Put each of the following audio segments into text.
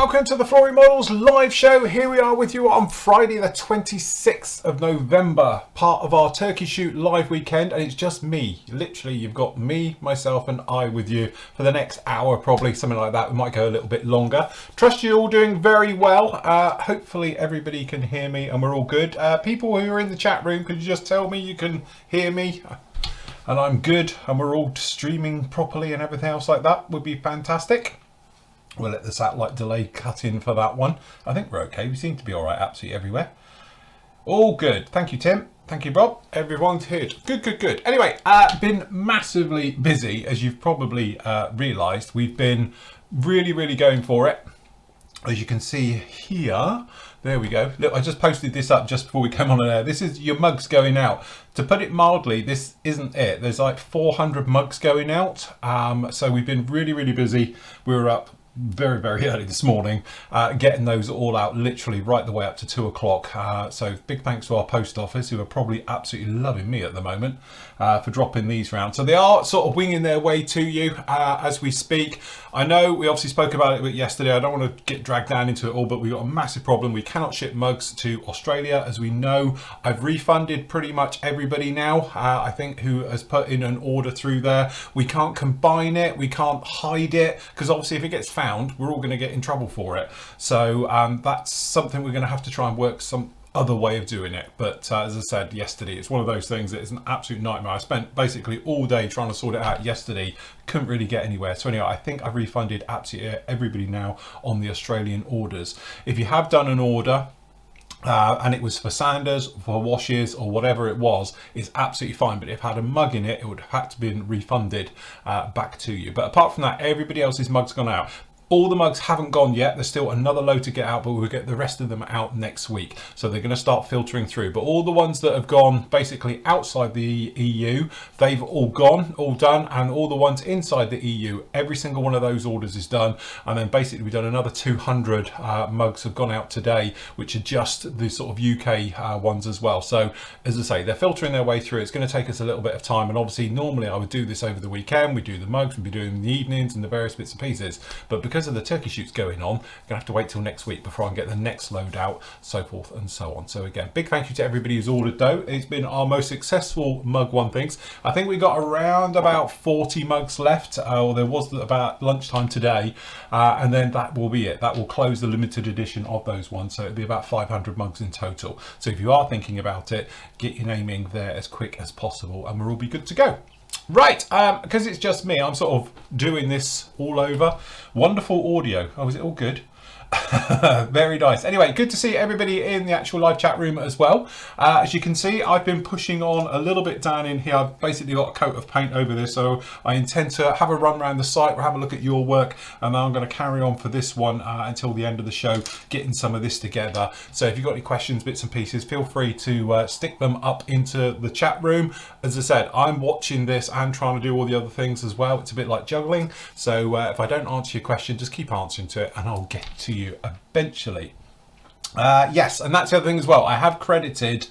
welcome to the Flooring Models live show. Here we are with you on Friday the 26th of November, part of our Turkey Shoot live weekend, and it's just me. Literally, you've got me, myself and I with you for the next hour, probably, something like that. We might go a little bit longer. Trust you're all doing very well. Hopefully everybody can hear me and we're all good. People who are in the chat room, could you just tell me you can hear me? And I'm good and we're all streaming properly and everything else like that would be fantastic. We'll let the satellite delay cut in for that one. I think we're okay. We seem to be all right absolutely everywhere. All good. Thank you, Tim. Thank you, Rob. Everyone's here. Good. Anyway, been massively busy, as you've probably realised. We've been really going for it. As you can see here, there we go. Look, I just posted this up just before we came on air. This is your mugs going out. To put it mildly, this isn't it. There's like 400 mugs going out. So we've been really busy. We were up very early this morning, getting those all out literally right the way up to 2 o'clock. So big thanks to our post office, who are probably absolutely loving me at the moment, for dropping these round. So they are sort of winging their way to you as we speak. I know we obviously spoke about it a bit yesterday. I don't want to get dragged down into it all, but we've got a massive problem. We cannot ship mugs to Australia, as we know. I've refunded pretty much everybody now, I think, who has put in an order through there. We can't combine it, we can't hide it, because obviously if it gets found, we're all going to get in trouble for it. So that's something we're going to have to try and work some other way of doing it. But as I said yesterday, it's one of those things that is an absolute nightmare. I spent basically all day trying to sort it out yesterday, couldn't really get anywhere. So anyway, I think I've refunded absolutely everybody now on the Australian orders. If you have done an order and it was for sanders, for washes or whatever it was, it's absolutely fine. But if it had a mug in it, it would have had to be refunded back to you. But apart from that, everybody else's mug's gone out. All the mugs haven't gone yet. There's still another load to get out, but we'll get the rest of them out next week. So they're going to start filtering through. But all the ones that have gone basically outside the EU, they've all gone, all done. And all the ones inside the EU, every single one of those orders is done. And then basically we've done another 200 mugs have gone out today, which are just the sort of UK ones as well. So as I say, they're filtering their way through. It's going to take us a little bit of time. And obviously normally I would do this over the weekend. We do the mugs, we'd be doing the evenings and the various bits and pieces. But because of the turkey shoots going on, I'm gonna have to wait till next week before I can get the next load out, so forth and so on. So again, big thank you to everybody who's ordered though. It's been our most successful mug one things. I think we got around about 40 mugs left, or there was about lunchtime today, and then that will be it. That will close the limited edition of those ones, so it'll be about 500 mugs in total. So if you are thinking about it, get your name in there as quick as possible and we'll all be good to go. Right, because it's just me, I'm sort of doing this all over. Wonderful audio. Oh, is it all good? Very nice. Anyway, good to see everybody in the actual live chat room as well. As you can see, I've been pushing on a little bit down in here. I've basically got a coat of paint over this, so I intend to have a run around the site. We'll have a look at your work, and then I'm going to carry on for this one until the end of the show, getting some of this together. So if you've got any questions, bits and pieces, feel free to stick them up into the chat room. As I said, I'm watching this and trying to do all the other things as well. It's a bit like juggling. So if I don't answer your question, just keep answering to it and I'll get to you eventually. Yes, and that's the other thing as well. I have credited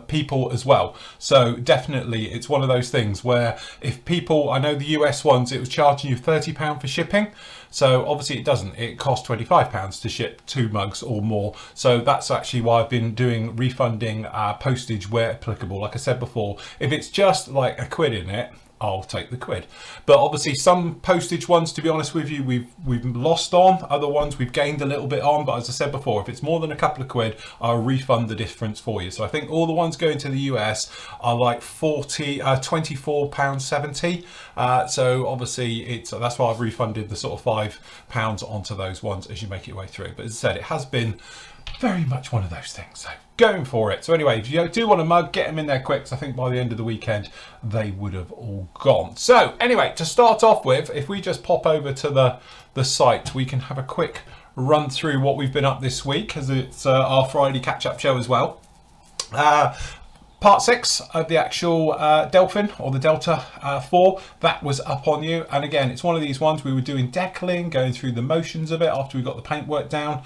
people as well, so definitely it's one of those things where if people, I know the US ones, it was charging you £30 for shipping, so obviously it doesn't, it costs £25 to ship 2 mugs or more. So that's actually why I've been doing refunding postage where applicable. Like I said before, if it's just like a quid in it, I'll take the quid. But obviously some postage ones, to be honest with you, we've lost on. Other ones we've gained a little bit on. But as I said before, if it's more than a couple of quid, I'll refund the difference for you. So I think all the ones going to the US are like £24.70. So obviously that's why I've refunded the sort of £5 onto those ones as you make your way through. But as I said, it has been very much one of those things. So going for it. So anyway, if you do want a mug, get them in there quick, because I think by the end of the weekend they would have all gone. So anyway, to start off with, if we just pop over to the site, we can have a quick run through what we've been up this week, as it's our Friday catch-up show as well. Part 6 of the actual Delphin, or the Delta 4, that was up on you. And again, it's one of these ones we were doing decaling, going through the motions of it after we got the paintwork down,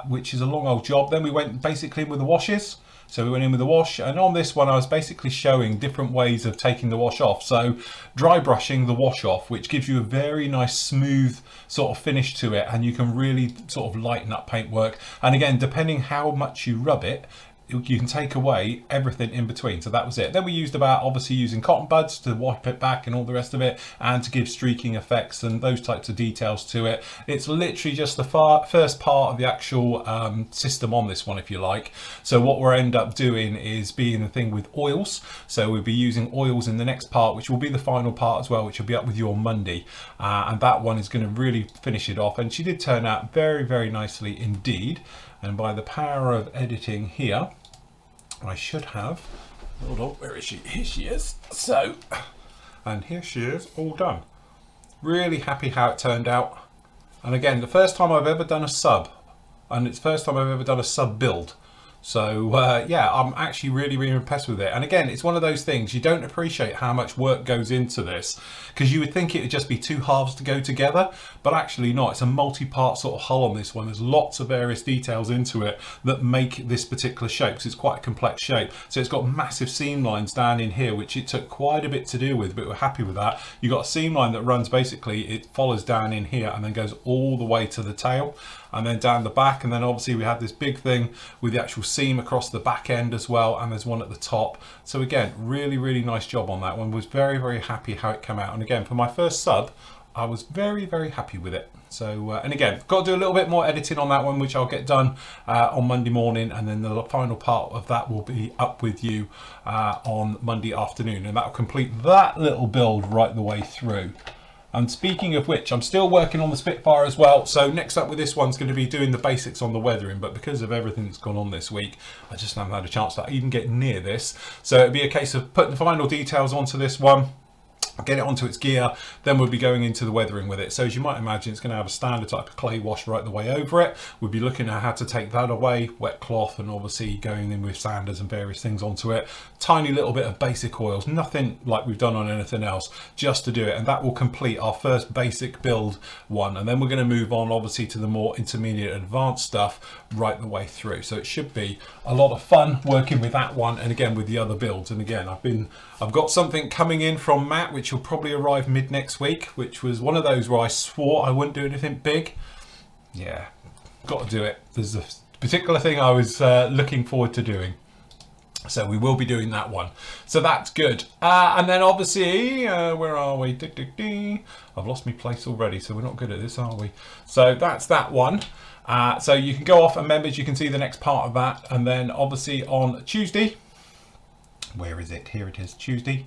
which is a long old job. Then we went basically with the washes. So we went in with the wash, and on this one I was basically showing different ways of taking the wash off. So dry brushing the wash off, which gives you a very nice smooth sort of finish to it, and you can really sort of lighten up paintwork. And again, depending how much you rub it, you can take away everything in between. So that was it. Then we used about obviously using cotton buds to wipe it back and all the rest of it, and to give streaking effects and those types of details to it. It's literally just the first part of the actual system on this one, if you like. So what we'll end up doing is being the thing with oils. So we'll be using oils in the next part, which will be the final part as well, which will be up with you on Monday. And that one is going to really finish it off. And she did turn out very, very nicely indeed. And by the power of editing here, I should have, hold on, where is she? Here she is. So, and here she is, all done. Really happy how it turned out. And again, the first time I've ever done a sub, and it's the first time I've ever done a sub build. So yeah, I'm actually really, really impressed with it. And again, it's one of those things, you don't appreciate how much work goes into this, because you would think it would just be two halves to go together, but actually not. It's a multi-part sort of hull on this one. There's lots of various details into it that make this particular shape, because it's quite a complex shape. So it's got massive seam lines down in here, which it took quite a bit to do with, but we're happy with that. You've got a seam line that runs basically, it follows down in here and then goes all the way to the tail, and then down the back. And then obviously we have this big thing with the actual seam across the back end as well, and there's one at the top. So again, really, really nice job on that one. Was very, very happy how it came out. And again, for my first sub, I was very, very happy with it. So and again, got to do a little bit more editing on that one, which I'll get done on Monday morning, and then the final part of that will be up with you on Monday afternoon, and that will complete that little build right the way through. And speaking of which, I'm still working on the Spitfire as well. So next up with this one's going to be doing the basics on the weathering, but because of everything that's gone on this week, I just haven't had a chance to even get near this. So it'll be a case of putting the final details onto this one, get it onto its gear, then we'll be going into the weathering with it. So as you might imagine, it's going to have a standard type of clay wash right the way over it. We'll be looking at how to take that away, wet cloth, and obviously going in with sanders and various things onto it. Tiny little bit of basic oils, nothing like we've done on anything else, just to do it. And that will complete our first basic build one. And then we're going to move on obviously to the more intermediate advanced stuff right the way through. So it should be a lot of fun working with that one, and again with the other builds. And again, I've got something coming in from Matt, which will probably arrive mid next week, which was one of those where I swore I wouldn't do anything big. Yeah, got to do it. There's a particular thing I was looking forward to doing. So we will be doing that one. So that's good. And then obviously, where are we? I've lost my place already, so we're not good at this, are we? So that's that one. So you can go off, and members, you can see the next part of that. And then obviously on Tuesday, where is it? Here it is, Tuesday.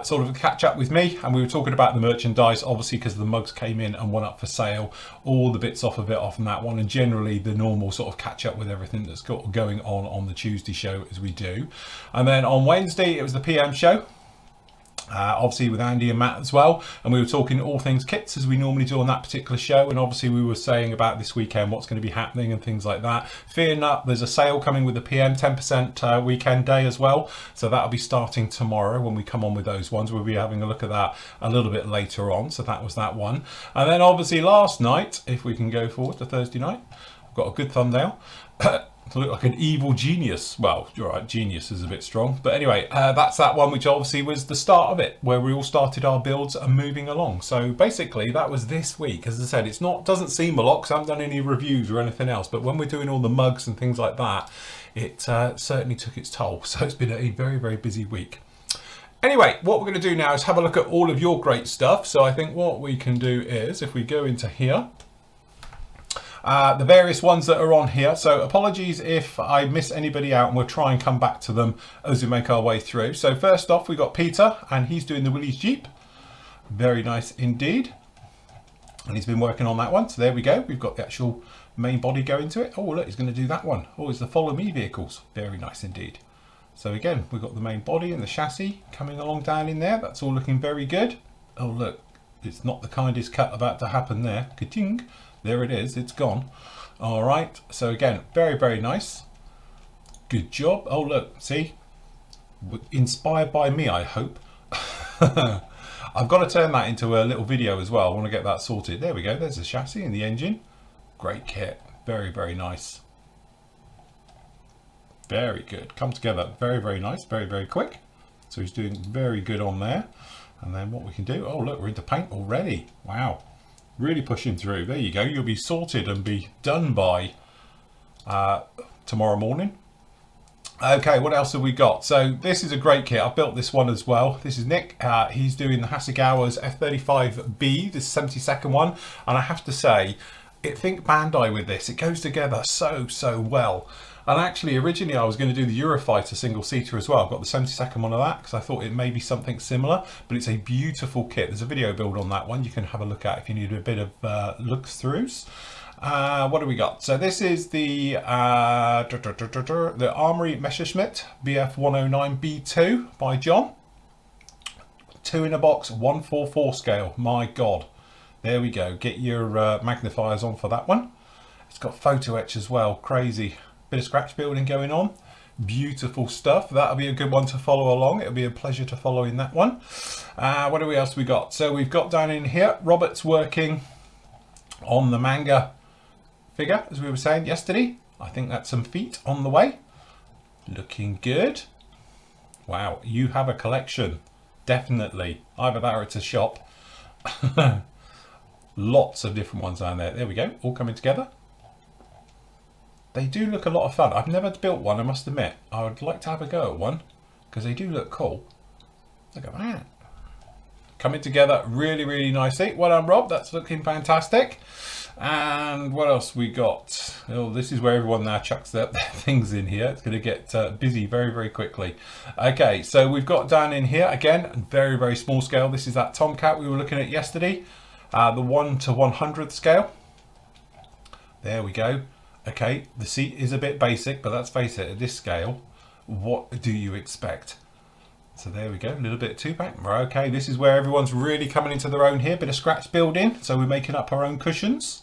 Sort of a catch up with me, and we were talking about the merchandise, obviously, because the mugs came in and went up for sale, all the bits off of it off on that one, and generally the normal sort of catch up with everything that's got going on the Tuesday show as we do. And then on Wednesday it was the PM show, obviously with Andy and Matt as well, and we were talking all things kits as we normally do on that particular show. And obviously we were saying about this weekend, what's going to be happening and things like that. Fear not, there's a sale coming with the PM 10% weekend day as well, so that'll be starting tomorrow when we come on with those ones. We'll be having a look at that a little bit later on. So that was that one. And then obviously last night, if we can go forward to Thursday night, I've got a good thumbnail. To look like an evil genius. Well, you're right, genius is a bit strong, but anyway, that's that one, which obviously was the start of it, where we all started our builds and moving along. So basically that was this week. As I said, it's not, doesn't seem a lot because I haven't done any reviews or anything else, but when we're doing all the mugs and things like that, it certainly took its toll. So it's been a very, very busy week. Anyway, what we're going to do now is have a look at all of your great stuff. So I think what we can do is, if we go into here, the various ones that are on here. So apologies if I miss anybody out, and we'll try and come back to them as we make our way through. So first off, we got Peter, and he's doing the Willys Jeep. Very nice indeed. And he's been working on that one. So there we go. We've got the actual main body going to it. Oh, look, he's going to do that one. Oh, it's the Follow Me vehicles. Very nice indeed. So again, we've got the main body and the chassis coming along down in there. That's all looking very good. Oh, look, it's not the kindest cut about to happen there. Ka-ting. There it is, it's gone. All right, so again, very, very nice. Good job. Oh, look, see? Inspired by me, I hope. I've got to turn that into a little video as well. I want to get that sorted. There we go, there's the chassis and the engine. Great kit, very, very nice. Very good. Come together. Very, very nice. Very, very quick. So he's doing very good on there. And then what we can do, oh look, we're into paint already. Wow. Really pushing through. There you go. You'll be sorted and be done by tomorrow morning. Okay, what else have we got? So this is a great kit. I built this one as well. This is Nick. He's doing the Hasegawa's F35B, this 72nd one. And I have to say, think Bandai with this. It goes together so well. And actually, originally I was going to do the Eurofighter single-seater as well. I've got the 72nd one of that because I thought it may be something similar. But it's a beautiful kit. There's a video build on that one you can have a look at if you need a bit of look-throughs. What do we got? So this is the Armory Messerschmitt BF109B2 by John. 2 in a box, 144 scale. My God. There we go. Get your magnifiers on for that one. It's got photo etch as well. Crazy. Bit of scratch building going on. Beautiful stuff. That'll be a good one to follow along. It'll be a pleasure to follow in that one. What else we got? So we've got down in here, Robert's working on the manga figure, as we were saying yesterday. I think that's some feet on the way. Looking good. Wow, you have a collection. Definitely. Either that or it's a shop. Lots of different ones down there. There we go, all coming together. They do look a lot of fun. I've never built one, I must admit. I would like to have a go at one because they do look cool. Look at that. Coming together really, really nicely. Well done, Rob. That's looking fantastic. And what else we got? Oh, this is where everyone now chucks their things in here. It's going to get busy very, very quickly. Okay, so we've got down in here, again, very, very small scale. This is that Tomcat we were looking at yesterday. The 1/100th scale. There we go. Okay, the seat is a bit basic, but let's face it, at this scale, what do you expect? So there we go, a little bit of 2-pack. Okay, this is where everyone's really coming into their own here. Bit of scratch building, so we're making up our own cushions.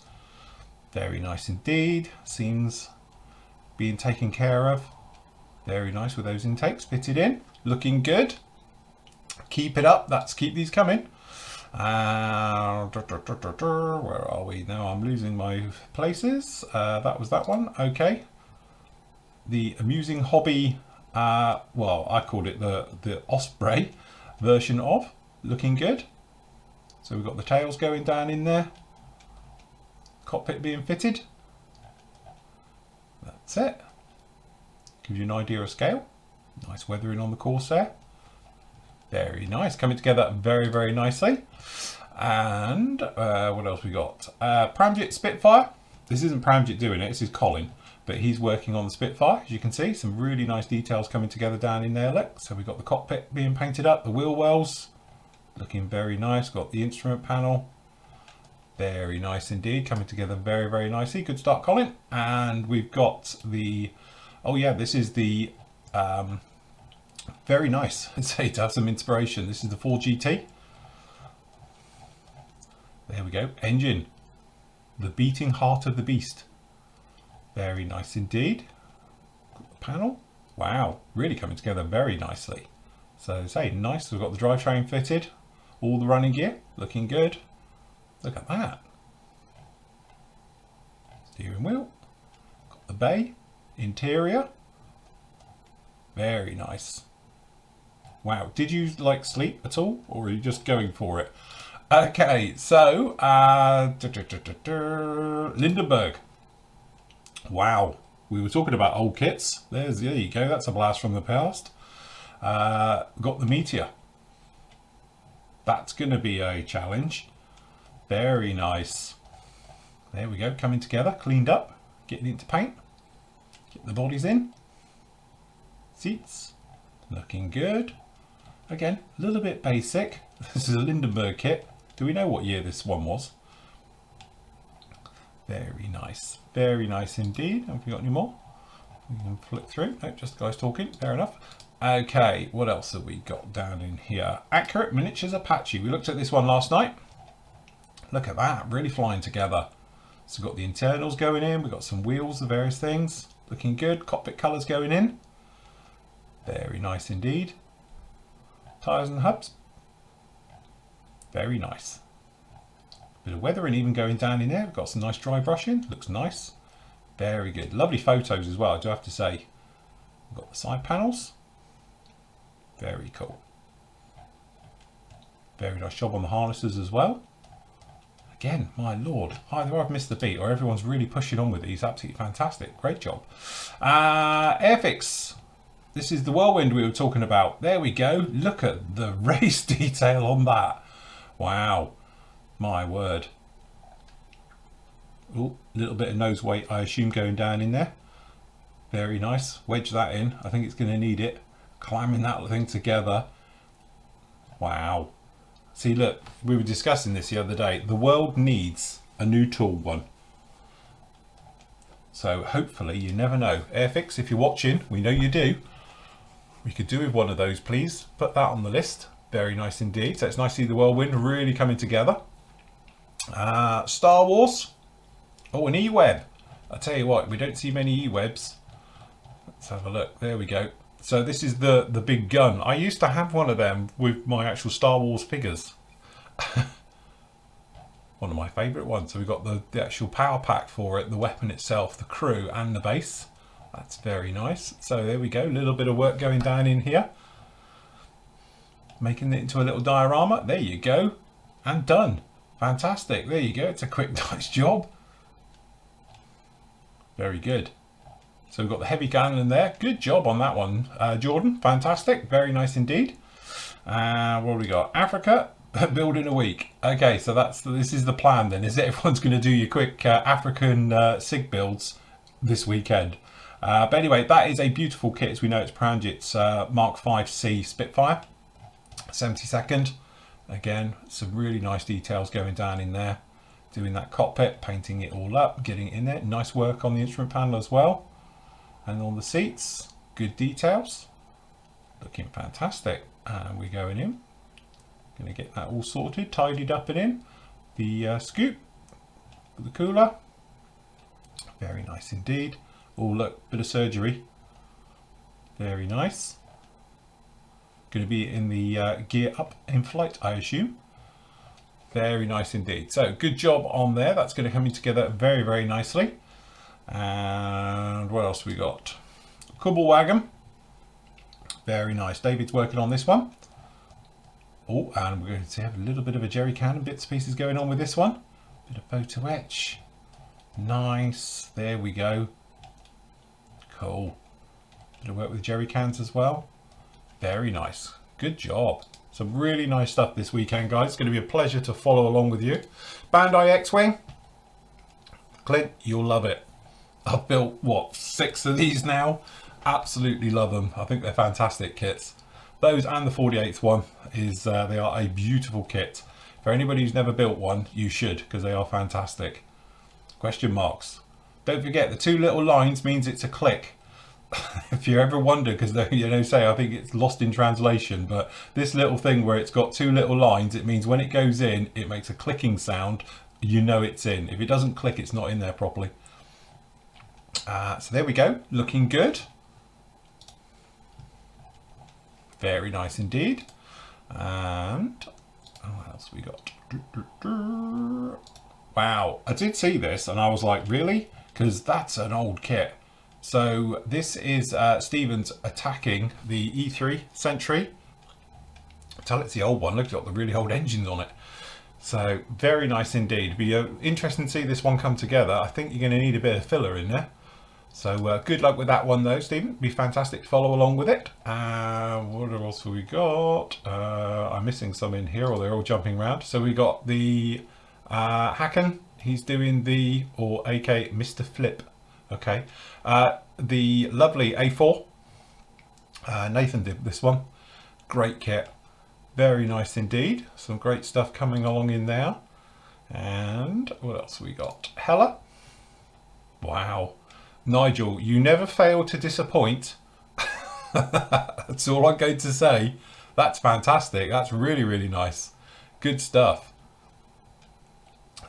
Very nice indeed. Seams being taken care of. Very nice with those intakes fitted in. Looking good. Keep it up. Let's keep these coming. Where are we now? I'm losing my places. That was that one. Okay. The Amusing Hobby. Well, I called it the Osprey version of. Looking good. So we've got the tails going down in there. Cockpit being fitted. That's it. Gives you an idea of scale. Nice weathering on the Corsair. Very nice. Coming together very, very nicely. And what else we got? Pramjet Spitfire. This isn't Pramjet doing it. This is Colin. But he's working on the Spitfire, as you can see. Some really nice details coming together down in there, look. So we've got the cockpit being painted up, the wheel wells, looking very nice. Got the instrument panel. Very nice indeed, coming together very, very nicely. Good start, Colin. And we've got the, oh yeah, this is the, very nice, I'd say, to have some inspiration. This is the 4GT. There we go, engine. The beating heart of the beast. Very nice indeed. Got the panel. Wow, really coming together very nicely. So say nice, we've got the drivetrain fitted, all the running gear, looking good. Look at that. Steering wheel. Got the bay, interior. Very nice. Wow, did you like sleep at all, or are you just going for it? Okay, so Lindenberg. Wow, we were talking about old kits. There you go, that's a blast from the past. Got the Meteor. That's going to be a challenge. Very nice. There we go, coming together, cleaned up, getting into paint. Get the bodies in. Seats, looking good. Again, a little bit basic. This is a Lindenberg kit. Do we know what year this one was? Very nice indeed. Have we got any more? We can flick through. Nope, just guys talking. Fair enough. Okay, what else have we got down in here? Accurate Miniatures Apache. We looked at this one last night. Look at that, really flying together. So we've got the internals going in. We've got some wheels of various things. Looking good. Cockpit colours going in. Very nice indeed. Tyres and hubs. Very nice. Bit of weathering even going down in there. We've got some nice dry brushing. Looks nice. Very good. Lovely photos as well, I do have to say. Got the side panels. Very cool. Very nice job on the harnesses as well. Again, my lord, either I've missed the beat or everyone's really pushing on with these. Absolutely fantastic. Great job. Airfix. This is the whirlwind we were talking about. There we go. Look at the race detail on that. Wow. My word. Oh, little bit of nose weight, I assume, going down in there. Very nice. Wedge that in. I think it's going to need it. Climbing that thing together. Wow. See, look, we were discussing this the other day. The world needs a new tool one. So hopefully, you never know. Airfix, if you're watching, we know you do. We could do with one of those, please. Put that on the list. Very nice indeed. So it's nice to see the whirlwind really coming together. Star Wars. Oh, an E-web. I tell you what, we don't see many E-webs. Let's have a look. There we go. So this is the big gun. I used to have one of them with my actual Star Wars figures. One of my favourite ones. So we've got the actual power pack for it, the weapon itself, the crew and the base. That's very nice. So there we go. A little bit of work going down in here. Making it into a little diorama. There you go. And done. Fantastic. There you go. It's a quick, nice job. Very good. So we've got the heavy cannon there. Good job on that one, Jordan. Fantastic. Very nice indeed. What have we got? Africa, build in a week. Okay, so this is the plan then, is it? Everyone's going to do your quick African SIG builds this weekend. But anyway, that is a beautiful kit. As we know, it's Pranjit's Mark 5C Spitfire. 72nd. Again, some really nice details going down in there. Doing that cockpit, painting it all up, getting it in there. Nice work on the instrument panel as well. And on the seats, good details. Looking fantastic. And we're going in. Going to get that all sorted, tidied up and in. The scoop, the cooler. Very nice indeed. Oh look, bit of surgery. Very nice. Going to be in the gear up in flight, I assume. Very nice indeed. So good job on there. That's going to come in together very, very nicely. And what else we got? Kubble wagon. Very nice. David's working on this one. Oh, and we're going to have a little bit of a jerry can and bits and pieces going on with this one. Bit of photo etch. Nice. There we go. Cool. Bit of work with jerry cans as well. Very nice. Good job. Some really nice stuff this weekend, guys. It's going to be a pleasure to follow along with you. Bandai X-Wing. Clint, you'll love it. I've built, what, 6 of these now? Absolutely love them. I think they're fantastic kits. Those and the 48th one, they are a beautiful kit. For anybody who's never built one, you should, because they are fantastic. Question marks. Don't forget, the 2 little lines means it's a click. If you ever wonder, because they say I think it's lost in translation, but this little thing where it's got 2 little lines, it means when it goes in, it makes a clicking sound. You know it's in. If it doesn't click, it's not in there properly. So there we go, looking good. Very nice indeed. And what else we got? Wow, I did see this and I was like, really? Because that's an old kit. So this is Stevens attacking the E3 Sentry. Tell it's the old one. Look, it's got the really old engines on it. So very nice indeed. Be interesting to see this one come together. I think you're going to need a bit of filler in there. So good luck with that one though, Stephen. Be fantastic to follow along with it. What else have we got? I'm missing some in here, or they're all jumping around. So we got the Hacken. He's doing the, or AK Mr. Flip. Okay. The lovely A4. Nathan did this one. Great kit. Very nice indeed. Some great stuff coming along in there. And what else we got? Hella. Wow. Nigel, you never fail to disappoint. That's all I'm going to say. That's fantastic. That's really, really nice. Good stuff.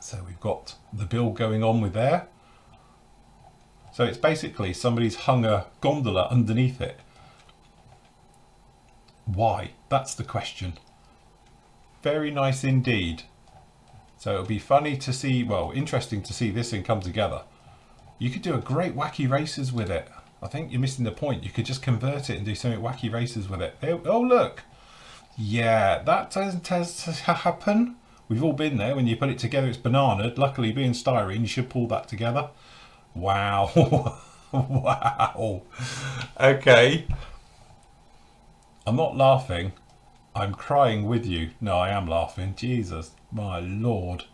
So we've got the build going on with there. So it's basically somebody's hung a gondola underneath it. Why? That's the question. Very nice indeed. So it'll be funny to see, well, interesting to see this thing come together. You could do a great wacky races with it. I think you're missing the point. You could just convert it and do something wacky races with it. Oh, look. Yeah, that doesn't tend to happen. We've all been there. When you put it together, it's bananaed. Luckily, being styrene, you should pull that together. Wow. Wow. Okay. I'm not laughing. I'm crying with you. No, I am laughing. Jesus, my Lord.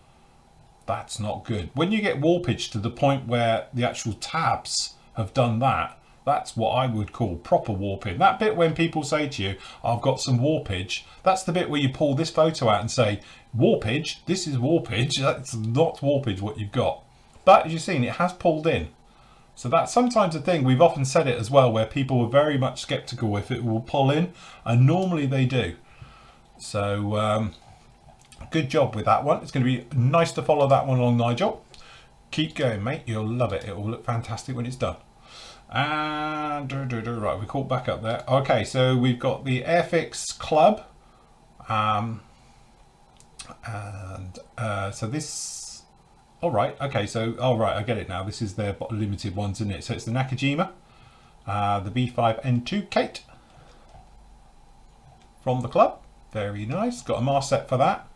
That's not good. When you get warpage to the point where the actual tabs have done that, that's what I would call proper warping. That bit when people say to you, I've got some warpage, that's the bit where you pull this photo out and say, warpage, this is warpage, that's not warpage what you've got. But as you've seen, it has pulled in. So that's sometimes a thing, we've often said it as well, where people are very much sceptical if it will pull in, and normally they do. So good job with that one. It's going to be nice to follow that one along, Nigel. Keep going, mate, you'll love it. It will look fantastic when it's done. And right, we caught back up there. Okay, so we've got the Airfix Club, so this. All right, okay, so I get it now. This is their limited ones, isn't it? So it's the Nakajima, the B5N2 Kate from the club. Very nice. Got a mask set for that.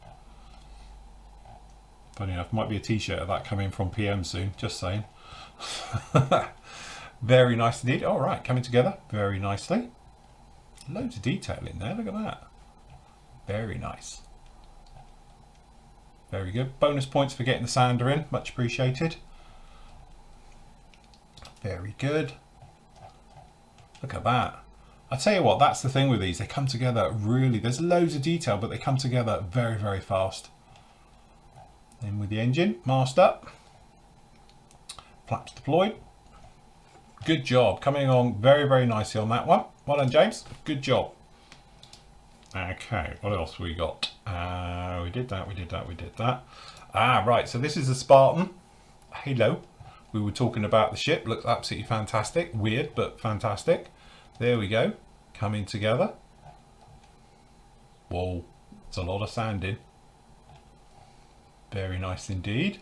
Funny enough, might be a T-shirt of that coming from PM soon. Just saying. Very nice indeed. All right, coming together very nicely. Loads of detail in there. Look at that. Very nice. Very good. Bonus points for getting the sander in. Much appreciated. Very good. Look at that. I tell you what, that's the thing with these. They come together really. There's loads of detail, but they come together very, very fast. In with the engine, mast up. Flaps deployed. Good job, coming along very, very nicely on that one. Well done, James. Good job. Okay, what else we got? We did that. Right, so this is a Spartan Halo. We were talking about the ship. Looks absolutely fantastic. Weird, but fantastic. There we go. Coming together. Whoa, it's a lot of sanding. Very nice indeed.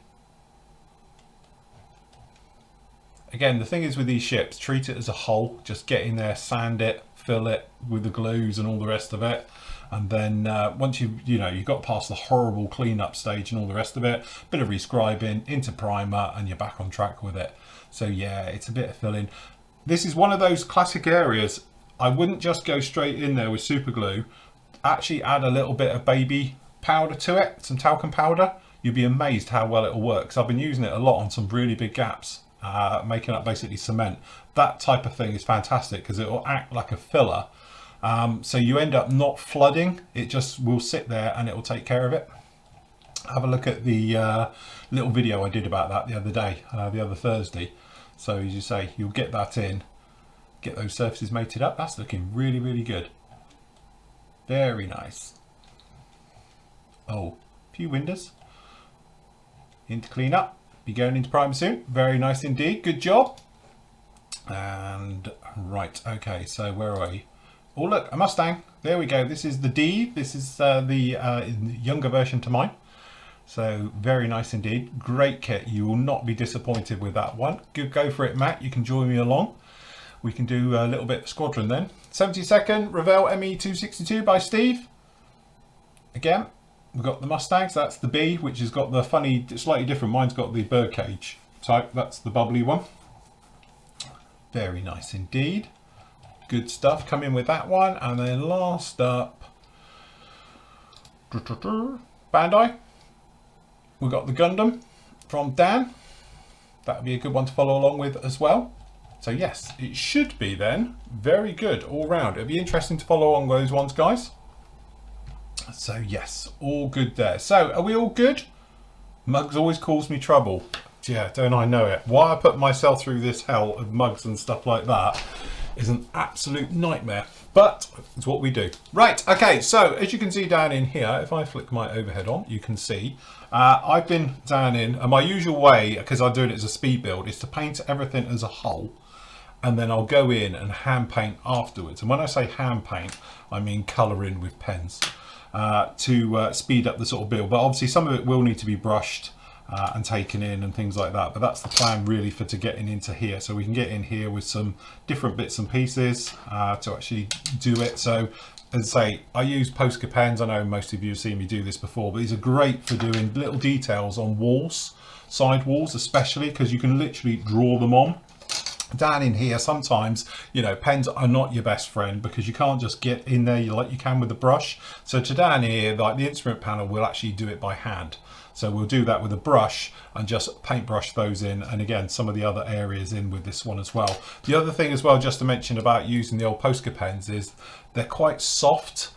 Again, the thing is with these ships, treat it as a whole. Just get in there, sand it, fill it with the glues and all the rest of it. And then once you've got past the horrible cleanup stage and all the rest of it, bit of rescribing into primer and you're back on track with it. So yeah, it's a bit of filling. This is one of those classic areas. I wouldn't just go straight in there with super glue. Actually add a little bit of baby powder to it, some talcum powder. You'll be amazed how well it'll work. 'Cause I've been using it a lot on some really big gaps. Making up basically cement. That type of thing is fantastic because it will act like a filler. So you end up not flooding. It just will sit there and it will take care of it. Have a look at the little video I did about that the other day, the other Thursday. So as you say, you'll get that in, get those surfaces mated up. That's looking really, really good. Very nice. Oh, a few windows. Into clean up. Be going into primer soon. Very nice indeed. Good job. And right, okay, so where are we? Oh look, a Mustang. There we go. This is the D. This is the younger version to mine. So very nice indeed. Great kit. You will not be disappointed with that one. Go for it, Matt. You can join me along. We can do a little bit of squadron then. 72nd Revell ME262 by Steve. Again. We've got the Mustangs, that's the B, which has got the funny, slightly different. Mine's got the birdcage type, that's the bubbly one. Very nice indeed. Good stuff coming with that one. And then last up, Bandai. We've got the Gundam from Dan. That would be a good one to follow along with as well. So yes, it should be then very good all round. It'll be interesting to follow along those ones, guys. So yes, all good there. So are we all good? Mugs always cause me trouble. Yeah, don't I know it? Why I put myself through this hell of mugs and stuff like that is an absolute nightmare. But it's what we do. Right, okay, so as you can see down in here, if I flick my overhead on, you can see I've been down in, and my usual way, because I do it as a speed build, is to paint everything as a whole. And then I'll go in and hand paint afterwards. And when I say hand paint, I mean colour in with pens. To speed up the sort of build, but obviously some of it will need to be brushed and taken in and things like that. But that's the plan really for to getting into here. So we can get in here with some different bits and pieces to actually do it. So as I say, I use Posca pens. I know most of you have seen me do this before, but these are great for doing little details on walls, side walls especially, because you can literally draw them on. Down in here, sometimes, you know, pens are not your best friend because you can't just get in there like you can with the brush. So to down here, like the instrument panel, we'll actually do it by hand. So we'll do that with a brush and just paintbrush those in, and again some of the other areas in with this one as well. The other thing as well, just to mention about using the old Posca pens, is they're quite soft.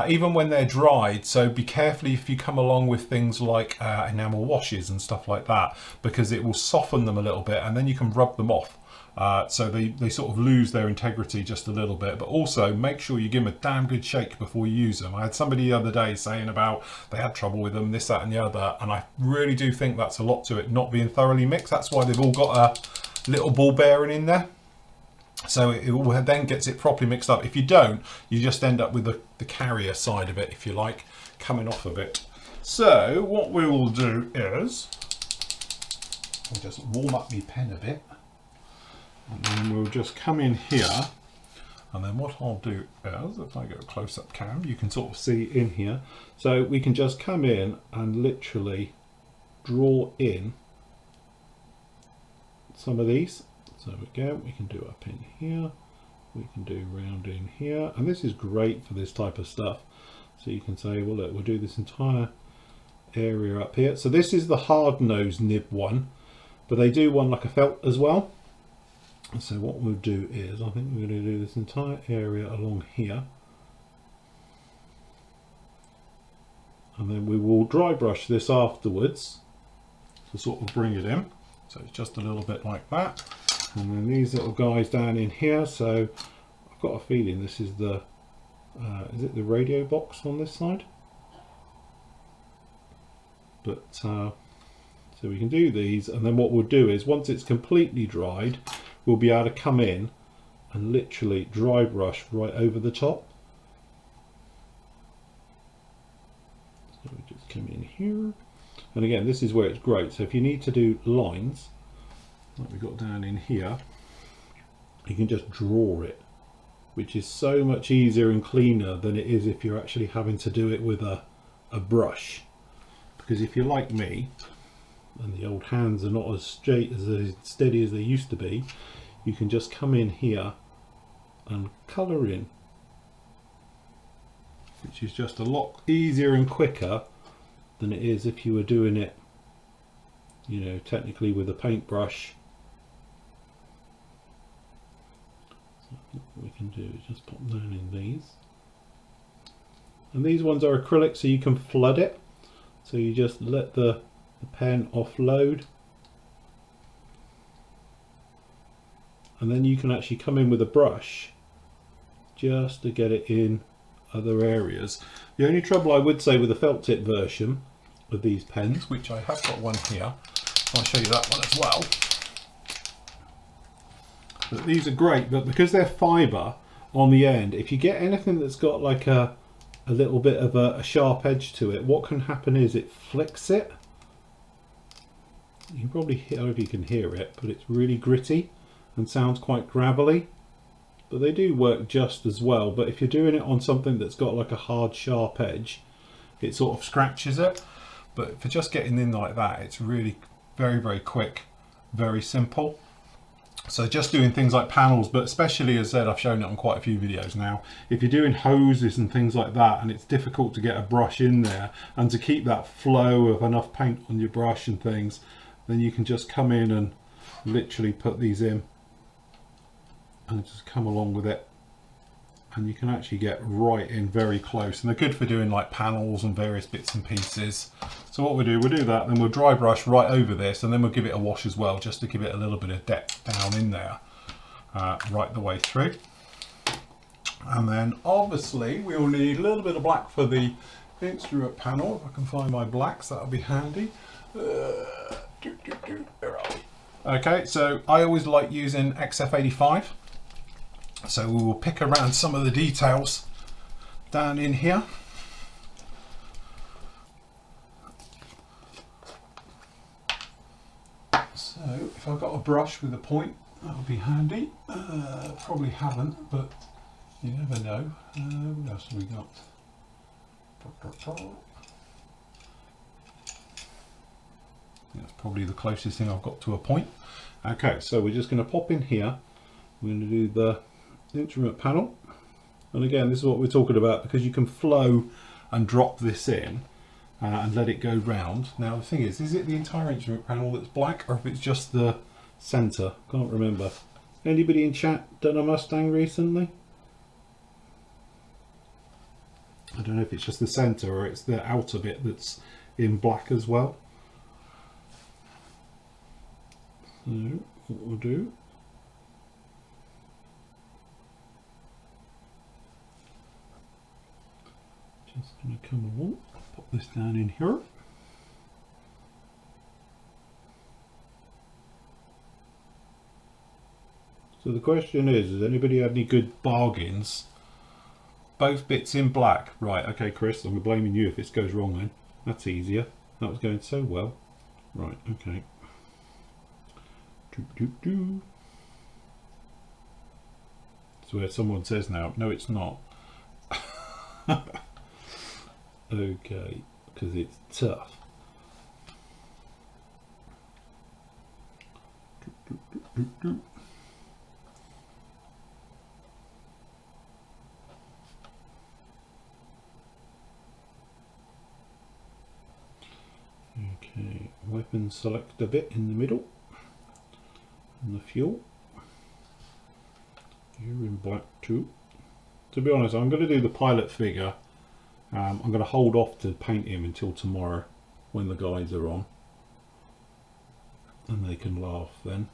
Even when they're dried, so be careful if you come along with things like enamel washes and stuff like that, because it will soften them a little bit and then you can rub them off. So they sort of lose their integrity just a little bit, but also make sure you give them a damn good shake before you use them. I had somebody the other day saying about they had trouble with them, this, that and the other, and I really do think that's a lot to it not being thoroughly mixed. That's why they've all got a little ball bearing in there. So it all then gets it properly mixed up. If you don't, you just end up with the carrier side of it, if you like, coming off of it. So what we will do is, I'll just warm up my pen a bit. And then we'll just come in here, and then what I'll do is, if I go close-up cam, you can sort of see in here. So we can just come in and literally draw in some of these. So again, we can do up in here, we can do round in here, and this is great for this type of stuff. So you can say, well look, we'll do this entire area up here. So this is the hard nose nib one, but they do one like a felt as well. So what we'll do is, I think we're going to do this entire area along here, and then we will dry brush this afterwards to sort of bring it in. So it's just a little bit like that, and then these little guys down in here. So I've got a feeling this is the is it the radio box on this side? But so we can do these, and then what we'll do is, once it's completely dried, we'll be able to come in and literally dry brush right over the top. So we just come in here, and again, this is where it's great. So if you need to do lines like we got down in here, you can just draw it, which is so much easier and cleaner than it is if you're actually having to do it with a brush. Because if you're like me and the old hands are not as straight, as steady as they used to be, you can just come in here and colour in, which is just a lot easier and quicker than it is if you were doing it, you know, technically with a paintbrush. So what we can do is just pop down in these, and these ones are acrylic, so you can flood it. So you just let the pen offload, and then you can actually come in with a brush just to get it in other areas. The only trouble I would say with the felt tip version of these pens, which I have got one here, I'll show you that one as well. But these are great, but because they're fibre on the end, if you get anything that's got like a little bit of a sharp edge to it, what can happen is it flicks it. You can probably hear, I don't know if you can hear it, but it's really gritty and sounds quite gravelly. But they do work just as well. But if you're doing it on something that's got like a hard sharp edge, it sort of scratches it. But for just getting in like that, it's really very, very quick, very simple. So just doing things like panels, but especially, as I said, I've shown it on quite a few videos now, if you're doing hoses and things like that, and it's difficult to get a brush in there and to keep that flow of enough paint on your brush and things, then you can just come in and literally put these in and just come along with it, and you can actually get right in very close, and they're good for doing like panels and various bits and pieces. So what we'll do that, then we'll dry brush right over this, and then we'll give it a wash as well, just to give it a little bit of depth down in there, right the way through. And then obviously we'll need a little bit of black for the instrument panel. If I can find my blacks, that'll be handy. Where are we? Okay, so I always like using XF85. So we will pick around some of the details down in here. if I've got a brush with a point, that would be handy. Probably haven't, but you never know. What else have we got? That's probably the closest thing I've got to a point. Okay, so we're just going to pop in here. We're going to do the instrument panel. And again, this is what we're talking about, because you can flow and drop this in and let it go round. Now the thing is it the entire instrument panel that's black, or if it's just the centre? Can't remember. Anybody in chat done a Mustang recently? I don't know if it's just the centre or it's the outer bit that's in black as well. So what we'll do, just going to come along, pop this down in here. So the question is, has anybody had any good bargains? Both bits in black. Right, okay Chris, I'm blaming you if this goes wrong then. That's easier. That was going so well. Right, okay. It's where someone says now, no it's not. Okay, because it's tough. Okay, weapon select a bit in the middle. And the fuel. You're in black too. To be honest, I'm going to do the pilot figure. I'm going to hold off to paint him until tomorrow when the guys are on. And they can laugh then.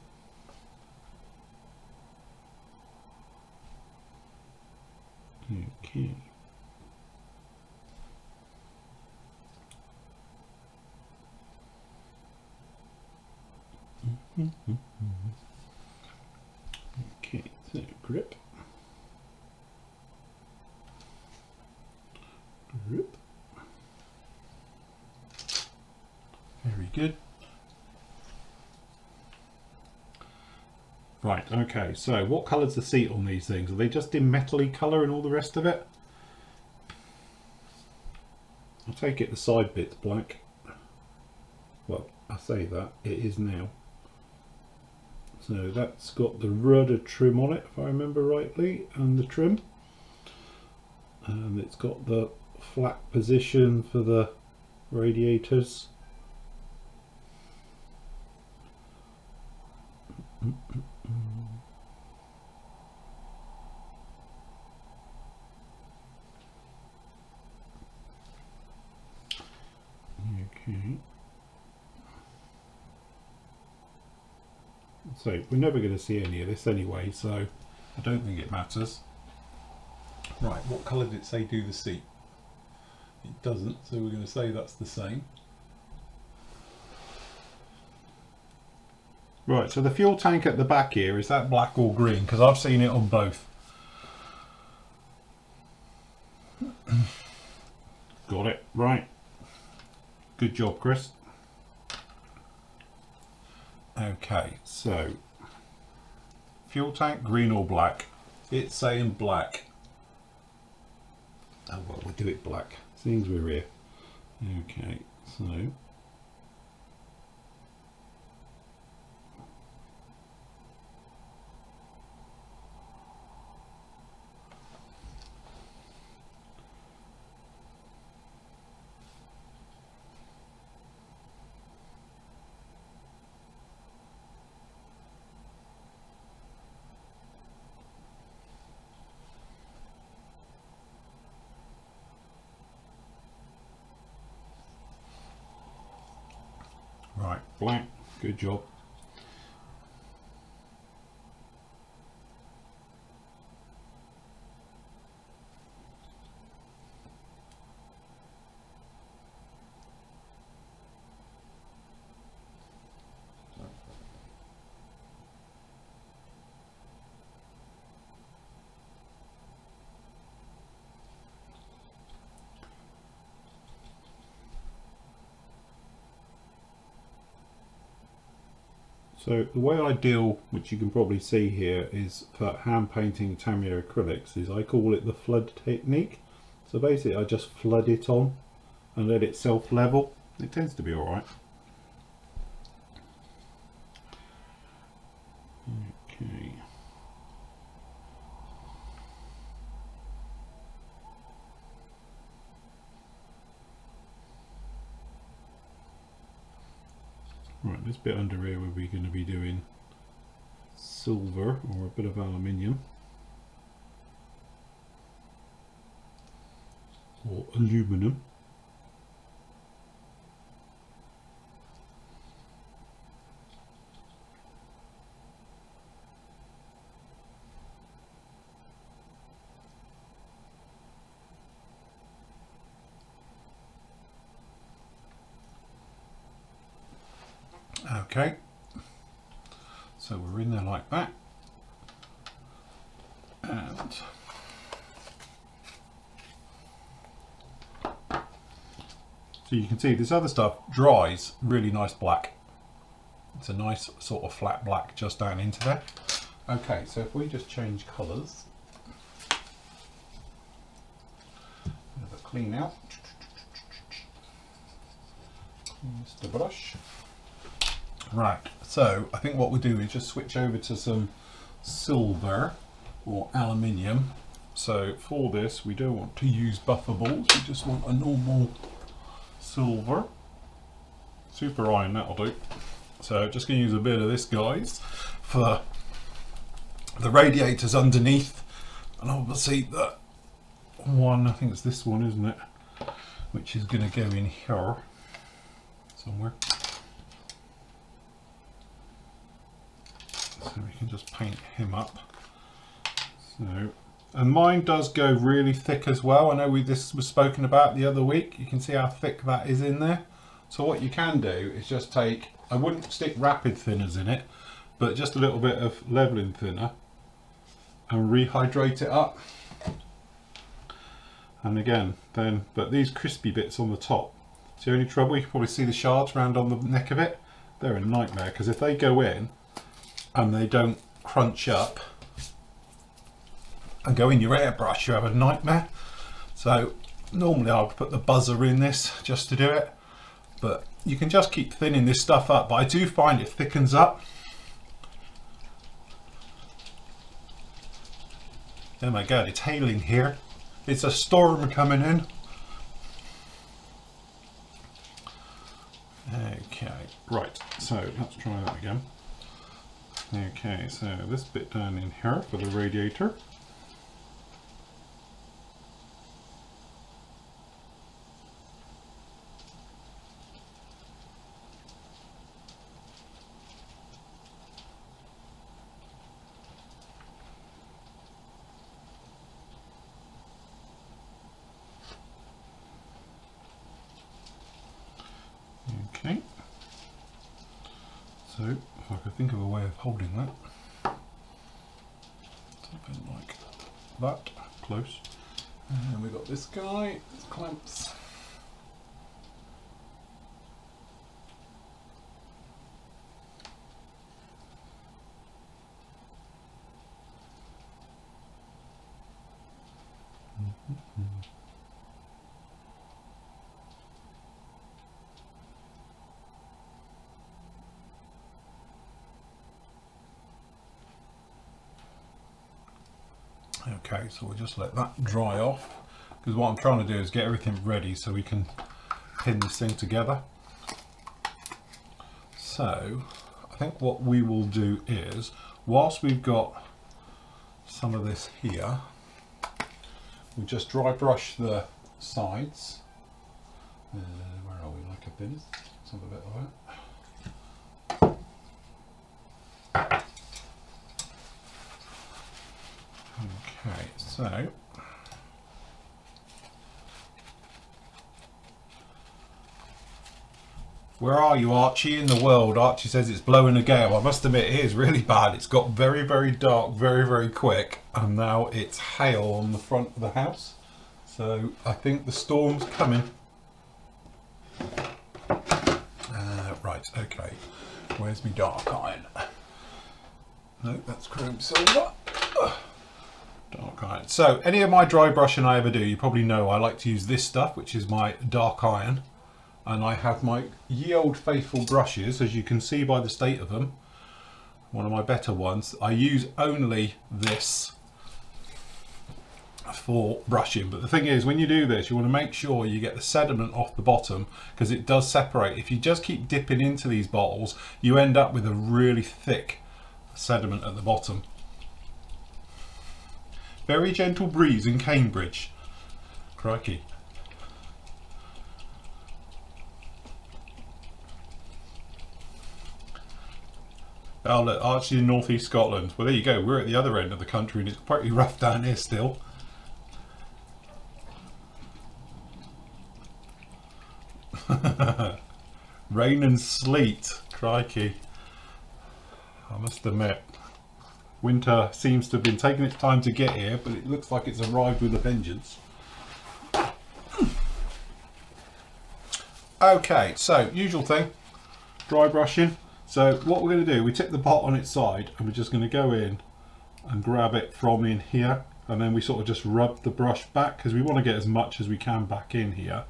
Okay. Okay, so grip. Grip. Very good. Right, okay, so what colour's the seat on these things? Are they just in metally colour and all the rest of it? I take it the side bit's black. Well, I say that, it is now. So that's got the rudder trim on it, if I remember rightly, and the trim. And it's got the flat position for the radiators. Okay. So we're never going to see any of this anyway, so I don't think it matters. Right, what colour did it say do the seat? It doesn't, so we're going to say that's the same. Right, so the fuel tank at the back here, is that black or green? Because I've seen it on both. Got it, right. Good job, Chris. Okay, so fuel tank, green or black? It's saying black. Oh well, we'll do it black, seeing as we're here. Okay, so right, black, good job. So the way I deal, which you can probably see here, is for hand painting Tamiya acrylics, is I call it the flood technique. So basically I just flood it on and let it self level. It tends to be alright. Okay. Right, this bit under here we're going to be doing silver or a bit of aluminium or aluminum. Okay, so we're in there like that, and so you can see this other stuff dries really nice black. It's a nice sort of flat black just down into there. Okay, so if we just change colours, have a clean out, clean the brush. Right, so I think what we'll do is just switch over to some silver or aluminium. So for this we don't want to use buffer balls, we just want a normal silver. Super iron, that'll do. So just going to use a bit of this, guys, for the radiators underneath, and obviously the one, I think it's this one, isn't it, which is going to go in here somewhere. So we can just paint him up. So, and mine does go really thick as well. I know this was spoken about the other week. You can see how thick that is in there. So what you can do is just take, I wouldn't stick rapid thinners in it, but just a little bit of leveling thinner and rehydrate it up. And again, then, but these crispy bits on the top, it's the only trouble. You can probably see the shards around on the neck of it. They're a nightmare, because if they go in and they don't crunch up and go in your airbrush, you have a nightmare. So normally I would put the buzzer in this just to do it, but you can just keep thinning this stuff up, but I do find it thickens up. Oh my god, it's hailing here. It's a storm coming in. Okay, right, so let's try that again. Okay, so this bit down in here for the radiator. Okay, so if I could think of a way of holding that, something like that, close. And we've got this guy, his clamps. Okay, so we'll just let that dry off, because what I'm trying to do is get everything ready so we can pin this thing together. So I think what we will do is, whilst we've got some of this here, we'll just dry brush the sides. Where are we, like a bin? Some of it of it. Okay, so where are you, Archie, in the world? Archie says it's blowing a gale. I must admit it is really bad. It's got very, very dark very, very quick, and now it's hail on the front of the house. So I think the storm's coming. Right, Right, okay. Where's my dark iron? No, that's chrome silver. Dark iron. So, any of my dry brushing I ever do, you probably know I like to use this stuff, which is my dark iron. And I have my ye old faithful brushes, as you can see by the state of them. One of my better ones. I use only this for brushing, but the thing is, when you do this, you want to make sure you get the sediment off the bottom, because it does separate. If you just keep dipping into these bottles, you end up with a really thick sediment at the bottom. Very gentle breeze in Cambridge. Crikey. Oh look, Archie in North East Scotland. Well, there you go, we're at the other end of the country and it's pretty rough down here still. Rain and sleet, crikey. I must admit, winter seems to have been taking its time to get here, but it looks like it's arrived with a vengeance. Okay, so usual thing, dry brushing. So what we're going to do, we tip the pot on its side and we're just going to go in and grab it from in here, and then we sort of just rub the brush back because we want to get as much as we can back in here.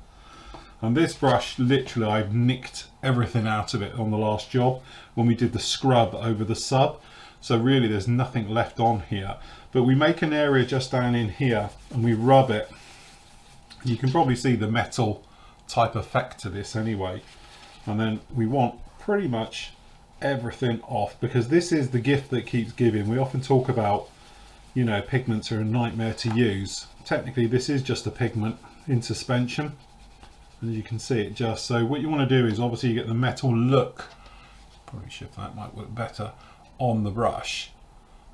And this brush, literally I've nicked everything out of it on the last job when we did the scrub over the sub. So really there's nothing left on here, but we make an area just down in here and we rub it. You can probably see the metal type effect to this anyway. And then we want pretty much everything off, because this is the gift that keeps giving. We often talk about, you know, pigments are a nightmare to use. Technically this is just a pigment in suspension, and you can see it just. So what you want to do is obviously you get the metal look, probably shift that might work better, on the brush,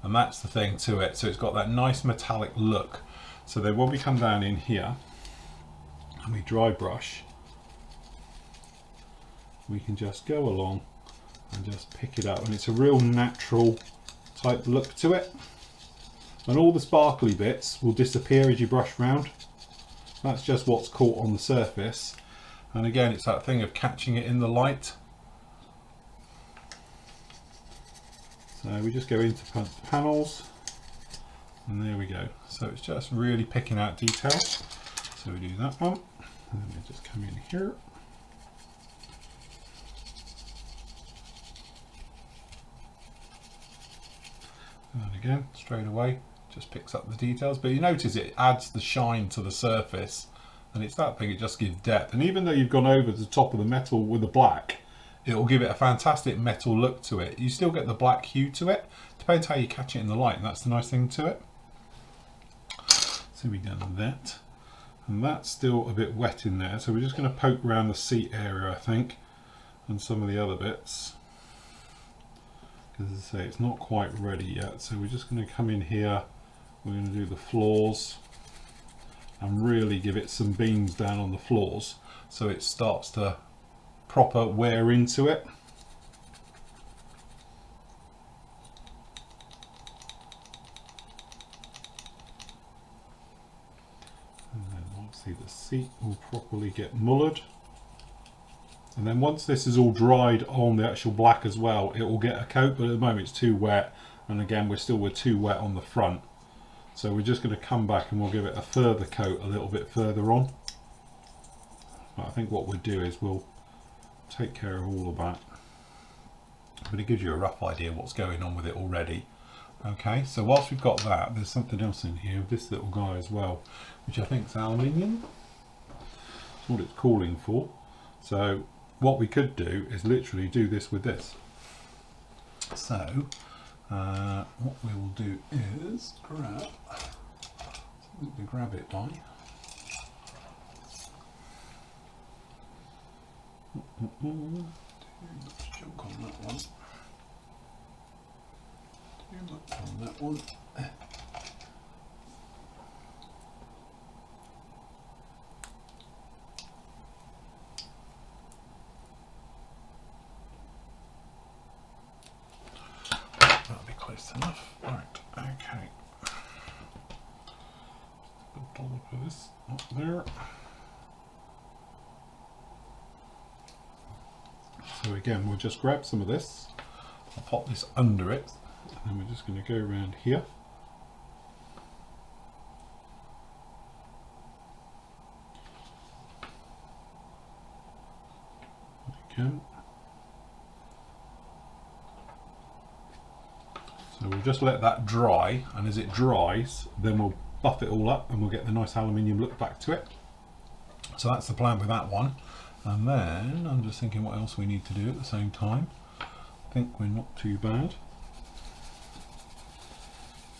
and that's the thing to it. So it's got that nice metallic look. So then when we come down in here and we dry brush, we can just go along and just pick it up, and it's a real natural type look to it, and all the sparkly bits will disappear as you brush round. That's just what's caught on the surface, and again it's that thing of catching it in the light. So we just go into panels, and there we go. So it's just really picking out details. So we do that one, and then we just come in here. And again, straight away, just picks up the details. But you notice it adds the shine to the surface, and it's that thing, it just gives depth. And even though you've gone over the top of the metal with the black, it will give it a fantastic metal look to it. You still get the black hue to it. Depends how you catch it in the light, and that's the nice thing to it. So we've done that. And that's still a bit wet in there. So we're just going to poke around the seat area, I think, and some of the other bits. As I say, it's not quite ready yet, so we're just going to come in here, we're going to do the floors and really give it some beams down on the floors so it starts to proper wear into it. And then obviously the seat will properly get mullered. And then once this is all dried on the actual black as well, it will get a coat, but at the moment it's too wet. And again, we're too wet on the front. So we're just going to come back and we'll give it a further coat a little bit further on. But I think what we'll do is we'll take care of all of that. But it gives you a rough idea what's going on with it already. Okay, so whilst we've got that, there's something else in here, this little guy as well, which I think is aluminium. That's what it's calling for. So what we could do is literally do this with this. So what we will do is grab something to grab it by. Too much junk on that one. Too much on that one. That'll be close enough. Right, okay. Put a dollop of this up there. So So again, we'll just grab some of this, I'll pop this under it, and then we're just going to go around here. Again. So we'll just let that dry, and as it dries, then we'll buff it all up and we'll get the nice aluminium look back to it. So that's the plan with that one. And then I'm just thinking what else we need to do at the same time. I think we're not too bad.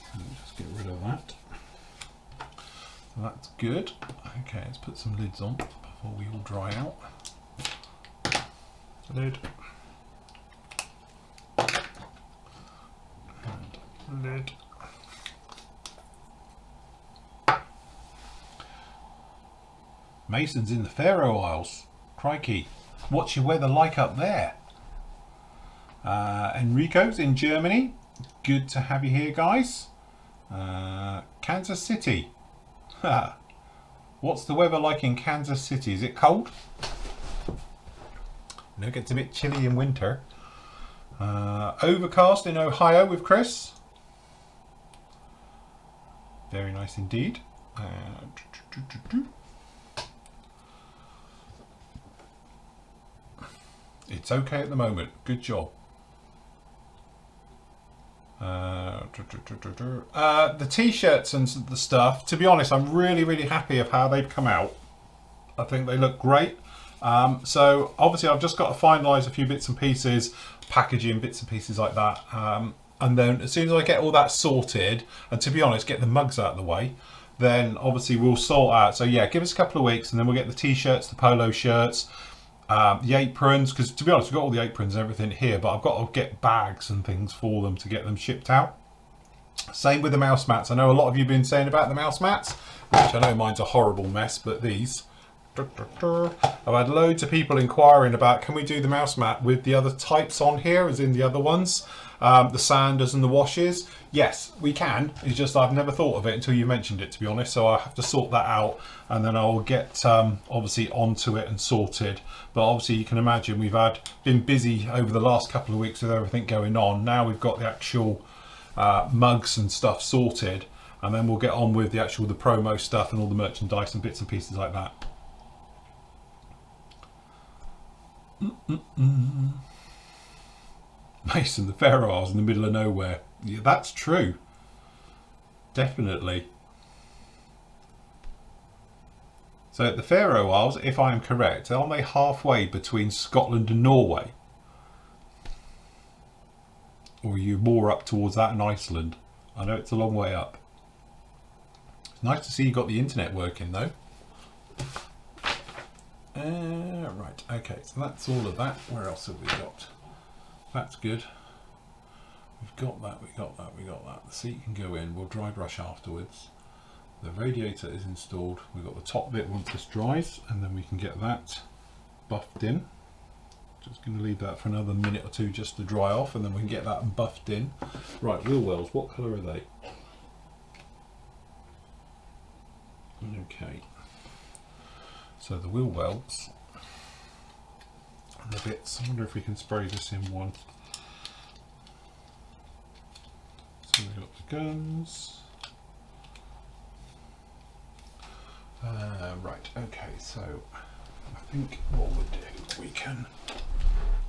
So just get rid of that. So that's good. Okay, let's put some lids on before we all dry out. Lid. And lid. Mason's in the Faroe Isles. Crikey. What's your weather like up there? Enrico's in Germany. Good to have you here, guys. Kansas City. What's the weather like in Kansas City? Is it cold? No, it gets a bit chilly in winter. Overcast in Ohio with Chris. Very nice indeed. It's okay at the moment. Good job. The t-shirts and the stuff, to be honest, I'm really happy of how they've come out. I think they look great. So obviously I've just got to finalise a few bits and pieces, packaging bits and pieces like that. And then as soon as I get all that sorted, and to be honest, get the mugs out of the way, then obviously we'll sort out. So yeah, give us a couple of weeks and then we'll get the t-shirts, the polo shirts, the aprons, because to be honest, we've got all the aprons and everything here, but I've got to get bags and things for them to get them shipped out. Same with the mouse mats. I know a lot of you have been saying about the mouse mats, which I know mine's a horrible mess, but these, I've had loads of people inquiring about, can we do the mouse mat with the other types on here, as in the other ones, the sanders and the washes? Yes, we can. It's just I've never thought of it until you mentioned it, to be honest, so I have to sort that out, and then I'll get obviously onto it and sorted. But obviously you can imagine we've been busy over the last couple of weeks with everything going on. Now we've got the actual mugs and stuff sorted, and then we'll get on with the promo stuff and all the merchandise and bits and pieces like that. Mason, the Faroe Isles in the middle of nowhere. Yeah, that's true. Definitely. So the Faroe Isles, if I am correct, aren't they halfway between Scotland and Norway? Or are you more up towards that in Iceland? I know it's a long way up. It's nice to see you got the internet working though. Right, okay, so that's all of that. Where else have we got? That's good. We've got that, we got that, we got that. The seat can go in, we'll dry brush afterwards. The radiator is installed. We've got the top bit once this dries, and then we can get that buffed in. Just going to leave that for another minute or two just to dry off, and then we can get that buffed in. Right, wheel wells, what colour are they? Okay. So the wheel wells and the bits, I wonder if we can spray this in one. So we've got the guns. Right, okay, so I think what we'll do, we can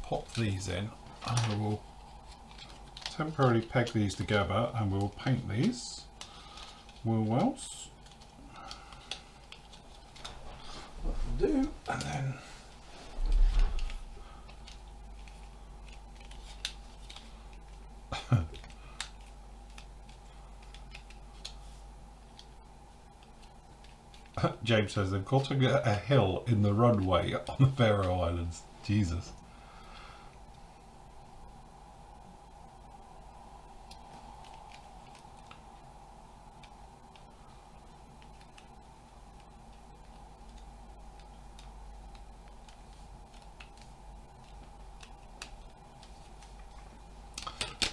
pop these in and we will temporarily peg these together and we'll paint these wheel wells. What we'll do, and then James says they've got to get a hill in the runway on the Faroe Islands. Jesus.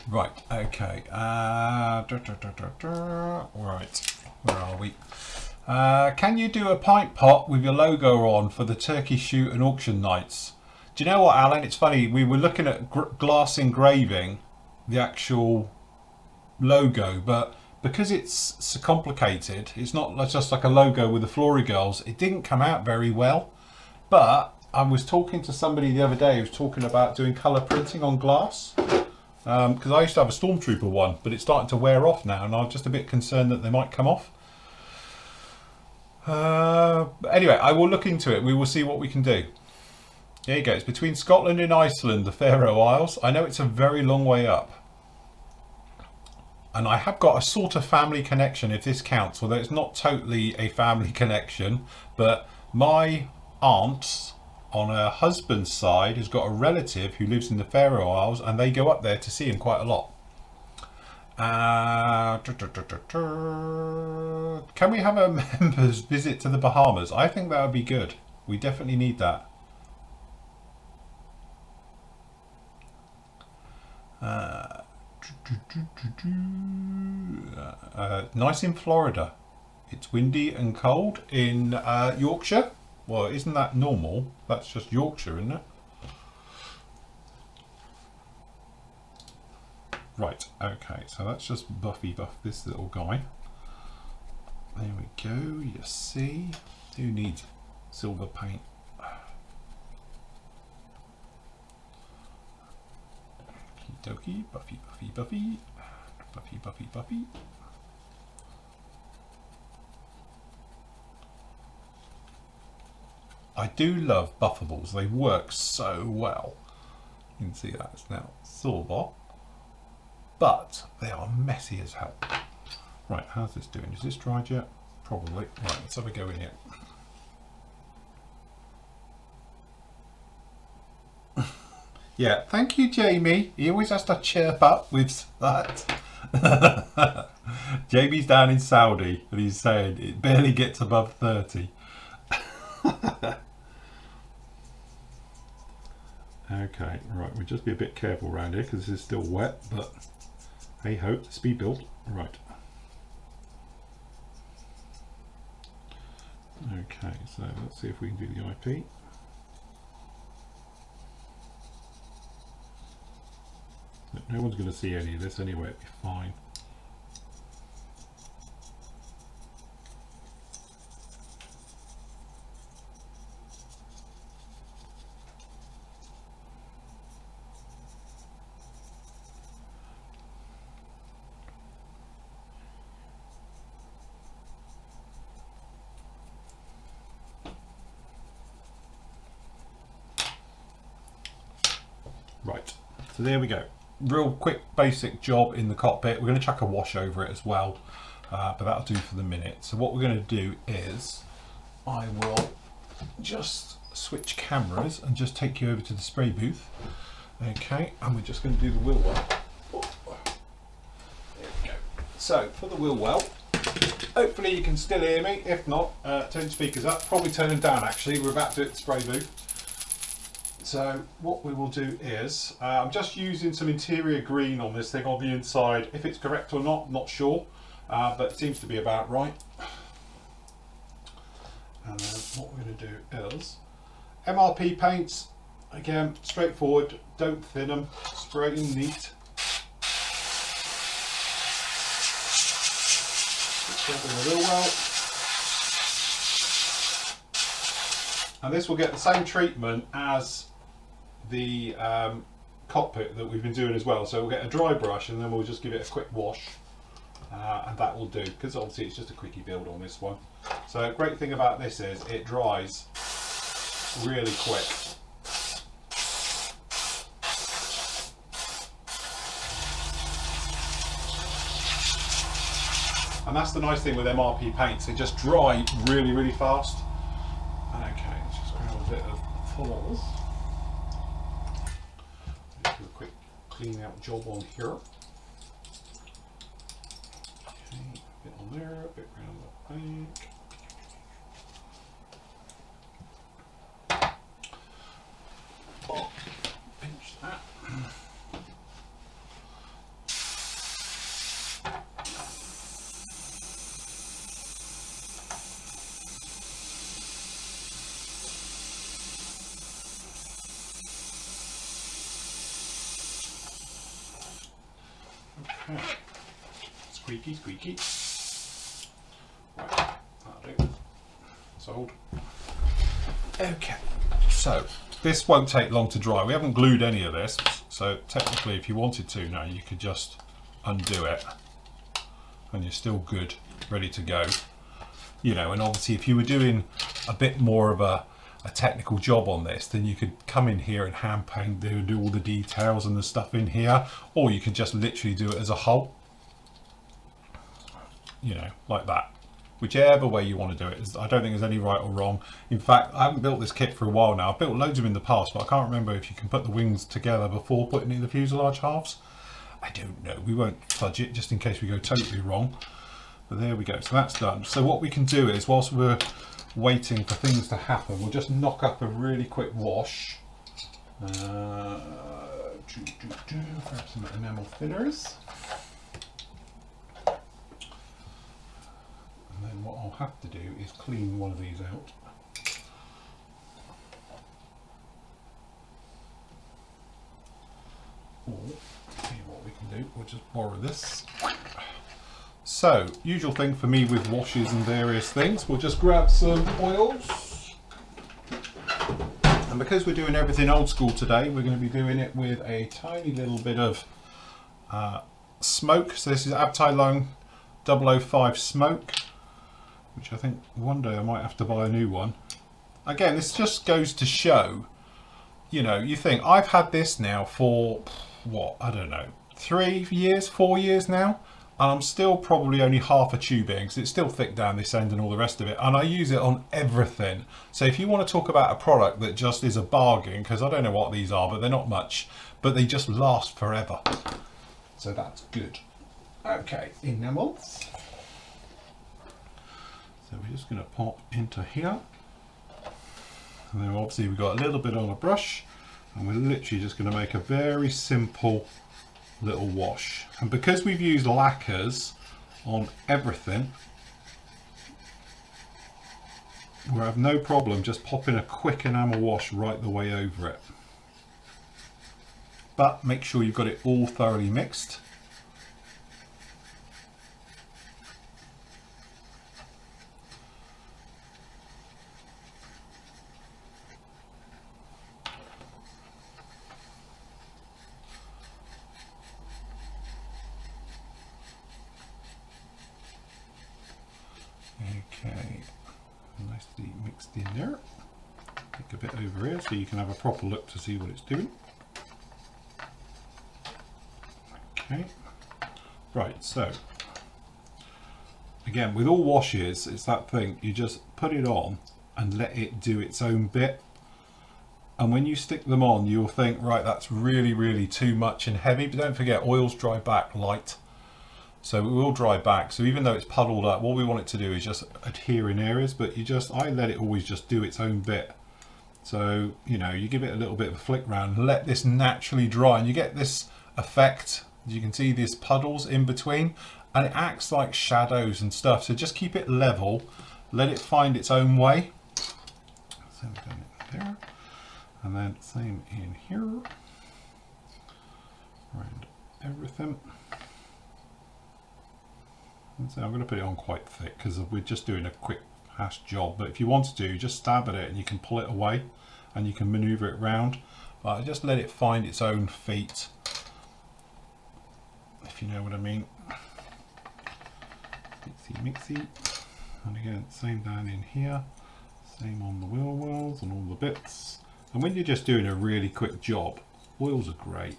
Right, okay. Right, where are we? Can you do a pint pot with your logo on for the turkey shoot and auction nights? Do you know what, Alan? It's funny. We were looking at glass engraving the actual logo, but because it's so complicated, it's not just like a logo with the Flory Girls. It didn't come out very well. But I was talking to somebody the other day who was talking about doing colour printing on glass. Because I used to have a Stormtrooper one, but it's starting to wear off now, and I'm just a bit concerned that they might come off. Anyway, I will look into it. We will see what we can do. There you go. It's between Scotland and Iceland, the Faroe Isles. I know it's a very long way up. And I have got a sort of family connection, if this counts, although it's not totally a family connection. But my aunt on her husband's side has got a relative who lives in the Faroe Isles, and they go up there to see him quite a lot. Can we have a members visit to the Bahamas? I think that would be good. We definitely need that. Nice in Florida. It's windy and cold in Yorkshire. Well, isn't that normal? That's just Yorkshire, isn't it? Right, okay, so that's just buff this little guy. There we go, you see. Who needs silver paint? Okie dokie, buffy. I do love buffables, they work so well. You can see that it's now silver, but they are messy as hell. Right, how's this doing? Is this dried yet? Probably. Right, let's have a go in here. Yeah, thank you, Jamie. He always has to chirp up with that. Jamie's down in Saudi and he's saying it barely gets above 30. Okay, right, we'll just be a bit careful around here because this is still wet, but hey ho, it's a speed build. Right. Okay, so let's see if we can do the IP. No one's going to see any of this anyway, it'll be fine. Right, so there we go. Real quick basic job in the cockpit. We're going to chuck a wash over it as well, but that'll do for the minute. So what we're going to do is I will just switch cameras and just take you over to the spray booth. Okay, and we're just going to do the wheel well. There we go. So for the wheel well, hopefully you can still hear me. If not, turn the speakers up. Probably turn them down actually. We're about to hit the spray booth. So what we will do is, I'm just using some interior green on this thing on the inside. If it's correct or not, not sure, but it seems to be about right. And then what we're going to do is, MRP paints, again, straightforward, don't thin them, spray them neat. Real well. And this will get the same treatment as the cockpit that we've been doing as well. So we'll get a dry brush and then we'll just give it a quick wash, and that will do, because obviously it's just a quickie build on this one. So great thing about this is it dries really quick. And that's the nice thing with MRP paints, they just dry really, really fast. Okay, let's just grab a bit of colours. Do a quick clean out job on here. Okay, a bit on there, a bit around the back. Oh, pinch that. Okay. Squeaky, squeaky. Right, that'll do. Sold. Okay, so this won't take long to dry. We haven't glued any of this, so technically if you wanted to now, you could just undo it and you're still good, ready to go. You know, and obviously if you were doing a bit more of a technical job on this, then you could come in here and hand paint, do all the details and the stuff in here, or you could just literally do it as a whole, you know, like that. Whichever way you want to do it. I don't think there's any right or wrong. In fact, I haven't built this kit for a while now. I've built loads of them in the past, but I can't remember if you can put the wings together before putting in the fuselage halves. I don't know. We won't fudge it just in case we go totally wrong. But there we go. So that's done. So what we can do is, whilst we're waiting for things to happen, we'll just knock up a really quick wash. Grab some enamel thinners. And then what I'll have to do is clean one of these out. Or, see what we can do, we'll just borrow this. So, usual thing for me with washes and various things, we'll just grab some oils. And because we're doing everything old school today, we're going to be doing it with a tiny little bit of smoke. So this is Abtai Lung 005 smoke, which I think one day I might have to buy a new one. Again, this just goes to show, you know, you think I've had this now for, what, I don't know, 3 years, 4 years now, and I'm still probably only half a tube in because it's still thick down this end and all the rest of it, and I use it on everything. So if you want to talk about a product that just is a bargain, because I don't know what these are, but they're not much, but they just last forever. So that's good. Okay, enamels. So we're just going to pop into here, and then obviously we've got a little bit on a brush, and we're literally just going to make a very simple little wash. And because we've used lacquers on everything, we'll have no problem just popping a quick enamel wash right the way over it. But make sure you've got it all thoroughly mixed. Okay, nicely mixed in there. Take a bit over here so you can have a proper look to see what it's doing. Okay, right, so again with all washes, it's that thing, you just put it on and let it do its own bit. And when you stick them on, you'll think, right, that's really too much and heavy, but don't forget, oils dry back light. So it will dry back. So even though it's puddled up, what we want it to do is just adhere in areas, but I let it always just do its own bit. So, you know, you give it a little bit of a flick round, let this naturally dry, and you get this effect. You can see these puddles in between, and it acts like shadows and stuff. So just keep it level, let it find its own way. So we've done it there, and then same in here, around everything. So I'm going to put it on quite thick because we're just doing a quick hash job, but if you want to, just stab at it and you can pull it away and you can maneuver it round, but just let it find its own feet, if you know what I mean. Mixy, and again same down in here, same on the wheel wells and all the bits. And when you're just doing a really quick job, oils are great,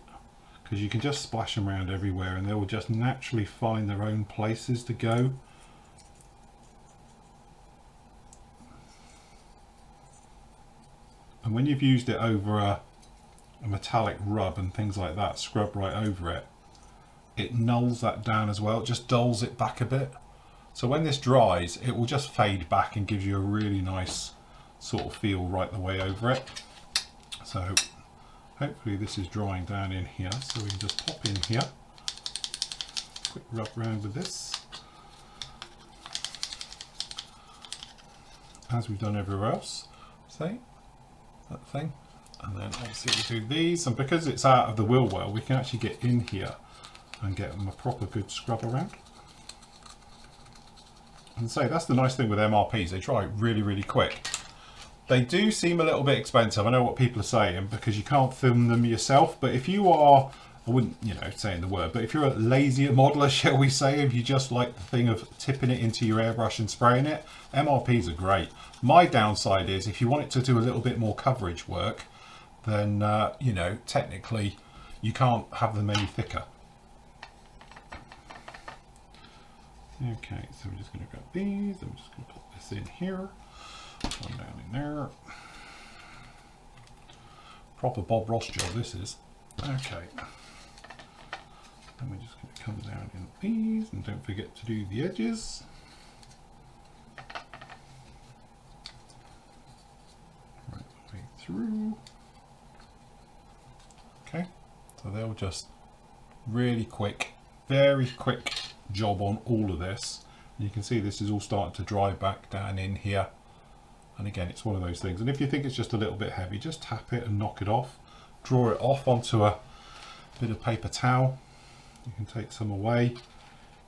because you can just splash them around everywhere and they will just naturally find their own places to go. And when you've used it over a metallic rub and things like that, scrub right over it, it nulls that down as well, it just dulls it back a bit. So when this dries, it will just fade back and gives you a really nice sort of feel right the way over it. So hopefully this is drying down in here, so we can just pop in here, quick rub around with this, as we've done everywhere else. See that thing? And then obviously we do these, and because it's out of the wheel well, we can actually get in here and get them a proper good scrub around. And so that's the nice thing with MRPs, they dry really, really quick. They do seem a little bit expensive, I know what people are saying, because you can't film them yourself, but if you are, I wouldn't, you know, saying the word, but if you're a lazier modeler, shall we say, if you just like the thing of tipping it into your airbrush and spraying it, MRPs are great. My downside is if you want it to do a little bit more coverage work, then, you know, technically you can't have them any thicker. Okay, so we're just going to grab these, I'm just going to put this in here. One down in there. Proper Bob Ross job this is. Okay. And we're just going to come down in these, and don't forget to do the edges. Right the way through. Okay, so they'll just really quick, very quick job on all of this. And you can see this is all starting to dry back down in here. And again, it's one of those things, and if you think it's just a little bit heavy, just tap it and knock it off. Draw it off onto a bit of paper towel. You can take some away,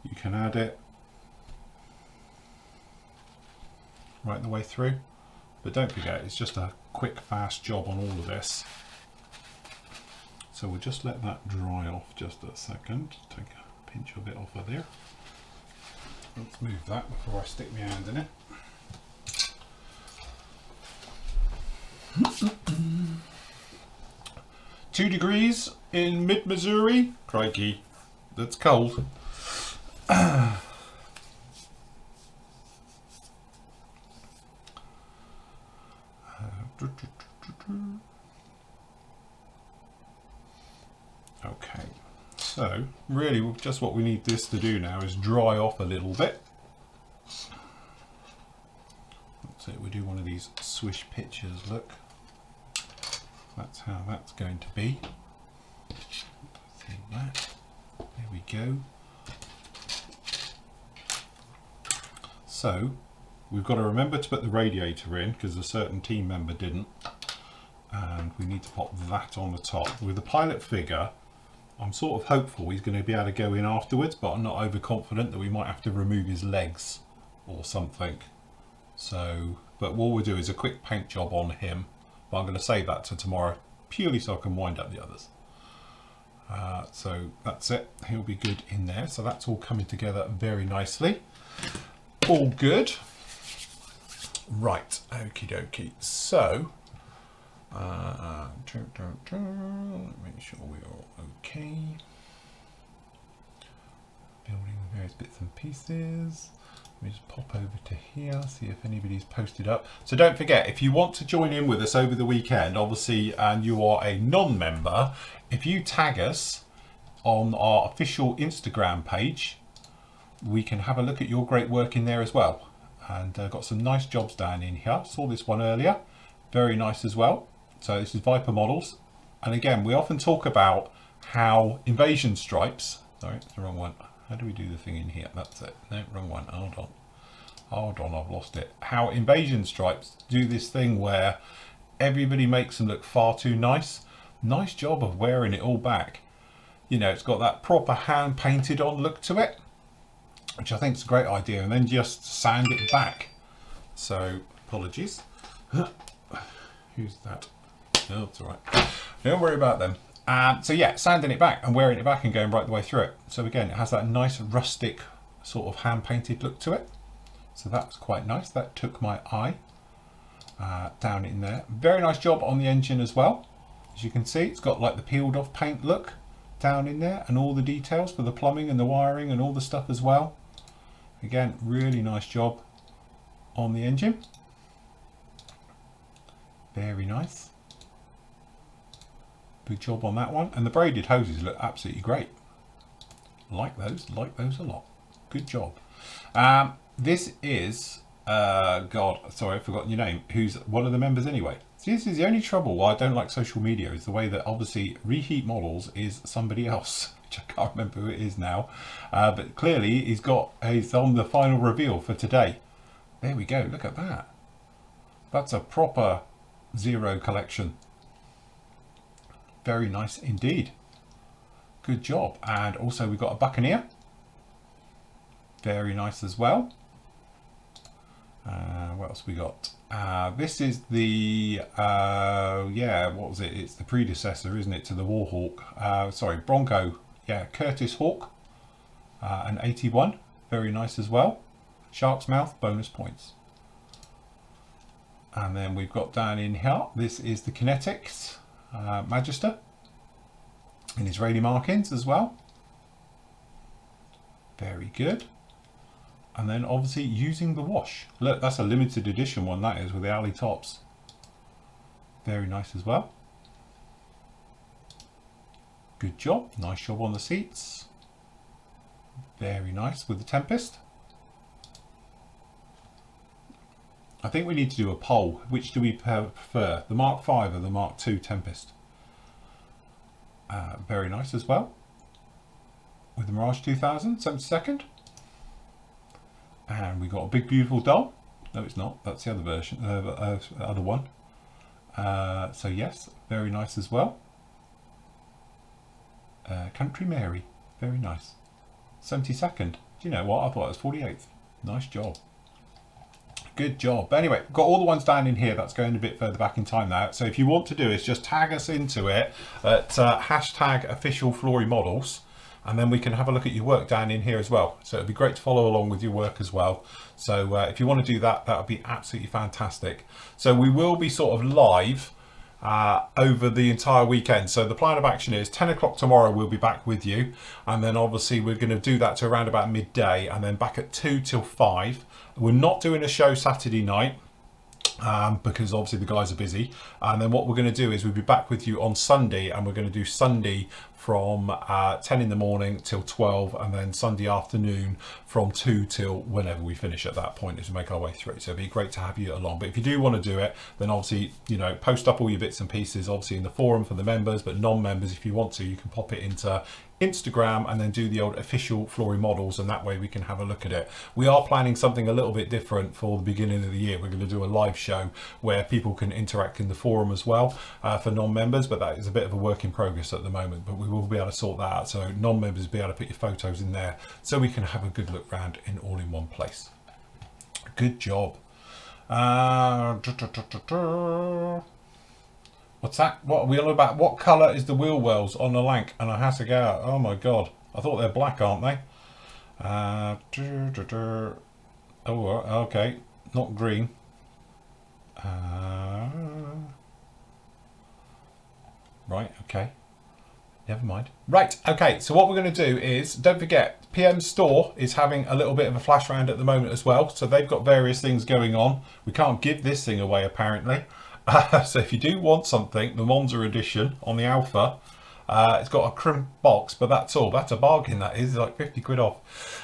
you can add it right the way through. But don't forget, it's just a quick, fast job on all of this. So we'll just let that dry off just a second. Take a pinch of it off of there. Let's move that before I stick my hand in it. 2 degrees in mid-Missouri. Crikey, that's cold. Okay, so really just what we need this to do now is dry off a little bit. So we do one of these swish pictures, look. That's how that's going to be. See that. There we go. So we've got to remember to put the radiator in because a certain team member didn't. And we need to pop that on the top. With the pilot figure, I'm sort of hopeful he's going to be able to go in afterwards, but I'm not overconfident that we might have to remove his legs or something. So, but what we'll do is a quick paint job on him, but I'm going to save that to tomorrow purely so I can wind up the others. So that's it, he'll be good in there. So that's all coming together very nicely. All good. Right, okie dokie. So, make sure we're all okay. Building the various bits and pieces. Let me just pop over to here, see if anybody's posted up. So don't forget, if you want to join in with us over the weekend, obviously, and you are a non-member, if you tag us on our official Instagram page, we can have a look at your great work in there as well. And got some nice jobs down in here. Saw this one earlier, very nice as well. So this is Viper Models. And again, we often talk about how invasion stripes, sorry, it's the wrong one. How do we do the thing in here? That's it. No, wrong one. Hold on. Hold on, I've lost it. How invasion stripes do this thing where everybody makes them look far too nice. Nice job of wearing it all back. You know, it's got that proper hand painted on look to it, which I think is a great idea. And then just sand it back. So, apologies. Who's that? Oh, it's all right. Don't worry about them. So yeah, sanding it back and wearing it back and going right the way through it. So again, it has that nice rustic sort of hand painted look to it. So that's quite nice. That took my eye down in there. Very nice job on the engine as well. As you can see, it's got like the peeled off paint look down in there and all the details for the plumbing and the wiring and all the stuff as well. Again, really nice job on the engine. Very nice. Good job on that one. And the braided hoses look absolutely great. Like those a lot. Good job. This is, God, sorry, I've forgotten your name. Who's one of the members anyway? See, this is the only trouble why I don't like social media, is the way that obviously Reheat Models is somebody else, which I can't remember who it is now. But clearly he's on the final reveal for today. There we go, look at that. That's a proper Zero collection. Very nice indeed. Good job. And also we've got a Buccaneer. Very nice as well. What else we got? This is the, yeah, what was it? It's the predecessor, isn't it, to the Warhawk? Sorry, Bronco. Yeah, Curtis Hawk. An 81. Very nice as well. Shark's Mouth, bonus points. And then we've got down in here, this is the Kinetics Magister in Israeli markings as well. Very good. And then obviously using the wash. Look, that's a limited edition one, that is, with the alley tops. Very nice as well. Good job. Nice job on the seats. Very nice with the Tempest. I think we need to do a poll. Which do we prefer? The Mark V or the Mark II Tempest? Very nice as well. With the Mirage 2000, 72nd. And we got a big beautiful doll. No, it's not. That's the other version, other one. So yes, very nice as well. Country Mary, very nice. 72nd. Do you know what? I thought it was 48th. Nice job. Good job. But anyway, got all the ones down in here. That's going a bit further back in time now. So if you want to do is just tag us into it at hashtag official Flory models. And then we can have a look at your work down in here as well. So it'd be great to follow along with your work as well. So if you want to do that, that would be absolutely fantastic. So we will be sort of live over the entire weekend. So the plan of action is 10 o'clock tomorrow we'll be back with you, and then obviously we're going to do that to around about midday, and then back at 2 till 5. We're not doing a show Saturday night because obviously the guys are busy, and then what we're going to do is we'll be back with you on Sunday, and we're going to do Sunday from 10 in the morning till 12, and then Sunday afternoon from 2 till whenever we finish at that point, as we make our way through. So it'd be great to have you along. But if you do want to do it, then obviously, you know, post up all your bits and pieces obviously in the forum for the members, but non-members, if you want to, you can pop it into Instagram and then do the old official Flory models, and that way we can have a look at it. We are planning something a little bit different for the beginning of the year. We're going to do a live show where people can interact in the forum as well for non-members, but that is a bit of a work in progress at the moment, but we will be able to sort that out, so non-members will be able to put your photos in there so we can have a good look round in all in one place. Good job. What's that? What are we all about? What colour is the wheel wells on the Lank and a Hasegawa? Oh my god. I thought they're black, aren't they? Oh, okay. Not green. Right, okay. Never mind. Right, okay, so what we're going to do is, don't forget, PM Store is having a little bit of a flash round at the moment as well. So they've got various things going on. We can't give this thing away, apparently. So if you do want something, the Monza edition on the Alpha, it's got a crimp box, but that's all. That's a bargain, that is, like 50 quid off.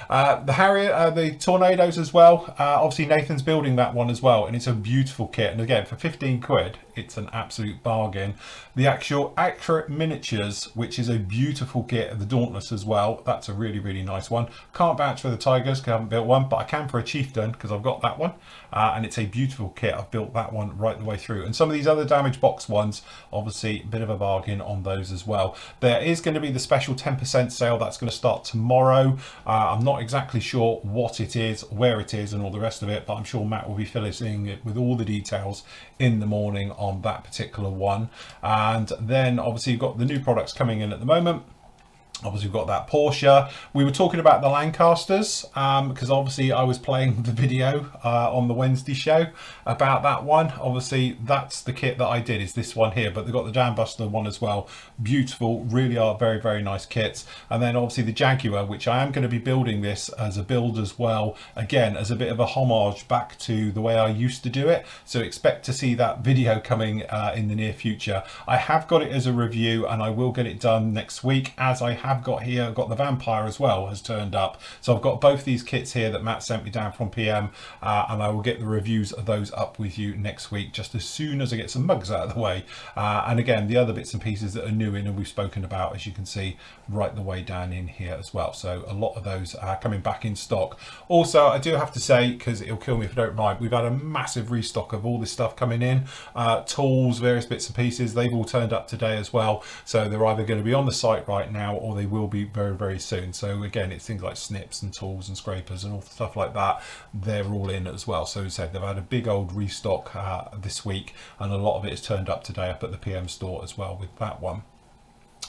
The Harrier, the Tornadoes as well. Obviously Nathan's building that one as well, and it's a beautiful kit. And again, for 15 quid, it's an absolute bargain. The actual Accurate Miniatures, which is a beautiful kit of the Dauntless as well. That's a really, really nice one. Can't vouch for the Tigers because I haven't built one, but I can for a Chieftain because I've got that one. And it's a beautiful kit. I've built that one right the way through. And some of these other damaged box ones, obviously a bit of a bargain on those as well. There is going to be the special 10% sale that's going to start tomorrow. I'm not exactly sure what it is, where it is, and all the rest of it, but I'm sure Matt will be filling it with all the details in the morning on that particular one. And then obviously you've got the new products coming in at the moment. Obviously we've got that Porsche. We were talking about the Lancasters because obviously I was playing the video on the Wednesday show about that one. Obviously that's the kit that I did, is this one here, but they've got the Dam Buster one as well. Beautiful, really are very, very nice kits. And then obviously the Jaguar, which I am going to be building this as a build as well, again as a bit of a homage back to the way I used to do it. So expect to see that video coming in the near future. I have got it as a review and I will get it done next week, as I have got here. I've got the Vampire as well, has turned up. So I've got both these kits here that Matt sent me down from PM, and I will get the reviews of those up with you next week, just as soon as I get some mugs out of the way. And again, the other bits and pieces that are new in and we've spoken about, as you can see, right the way down in here as well. So a lot of those are coming back in stock. Also, I do have to say, because it'll kill me if I don't mind, we've had a massive restock of all this stuff coming in. Tools, various bits and pieces, they've all turned up today as well. So they're either going to be on the site right now, or they will be very, very soon. So again, it's things like snips and tools and scrapers and all stuff like that. They're all in as well. So as I said, they've had a big old restock this week, and a lot of it is turned up today up at the PM store as well with that one.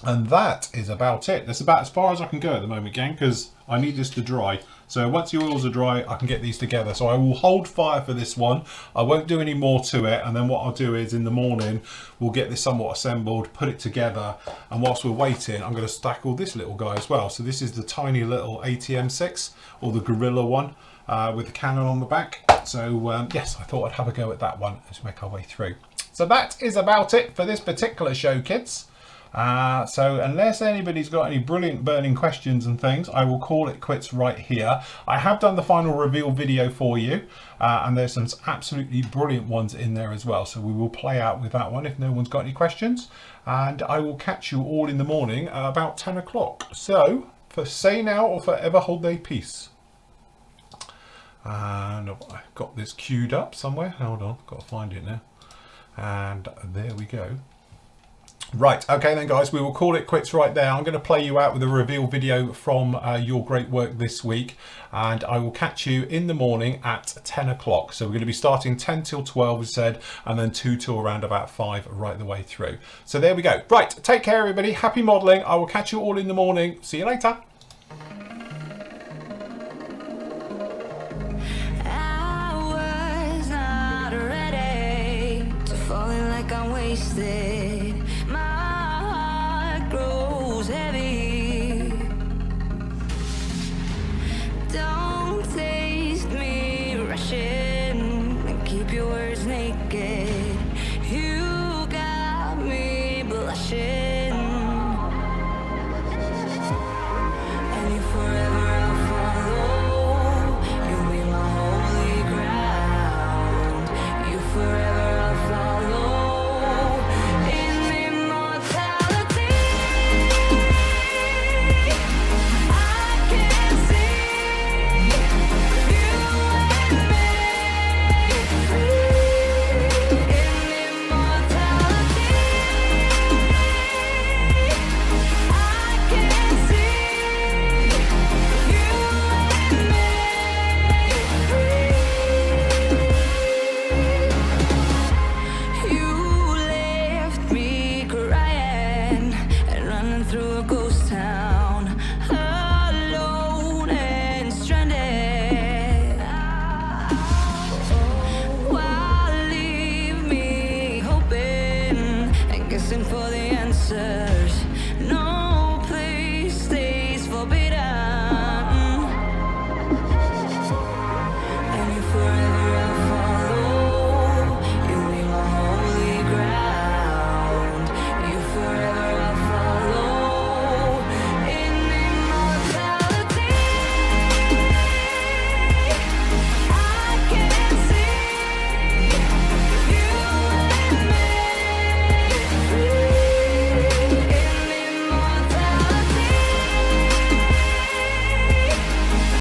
And that is about it. That's about as far as I can go at the moment, gang, because I need this to dry. So once the oils are dry, I can get these together. So I will hold fire for this one. I won't do any more to it. And then what I'll do is in the morning, we'll get this somewhat assembled, put it together. And whilst we're waiting, I'm going to stack all this little guy as well. So this is the tiny little ATM6, or the Gorilla one, with the cannon on the back. So yes, I thought I'd have a go at that one as we make our way through. So that is about it for this particular show, kids. So unless anybody's got any brilliant burning questions and things, I will call it quits right here. I have done the final reveal video for you, and there's some absolutely brilliant ones in there as well. So we will play out with that one if no one's got any questions, and I will catch you all in the morning at about 10 o'clock. So for say now or forever hold thy peace. And I've got this queued up somewhere. Hold on, got to find it now. And there we go. Right, okay then guys, we will call it quits right there. I'm going to play you out with a reveal video from your great work this week, and I will catch you in the morning at 10 o'clock. So we're going to be starting 10 till 12 as said, and then 2 till around about 5 right the way through. So there we go. Right, take care everybody, happy modelling. I will catch you all in the morning. See you later. I was not ready to falling like I'm wasted.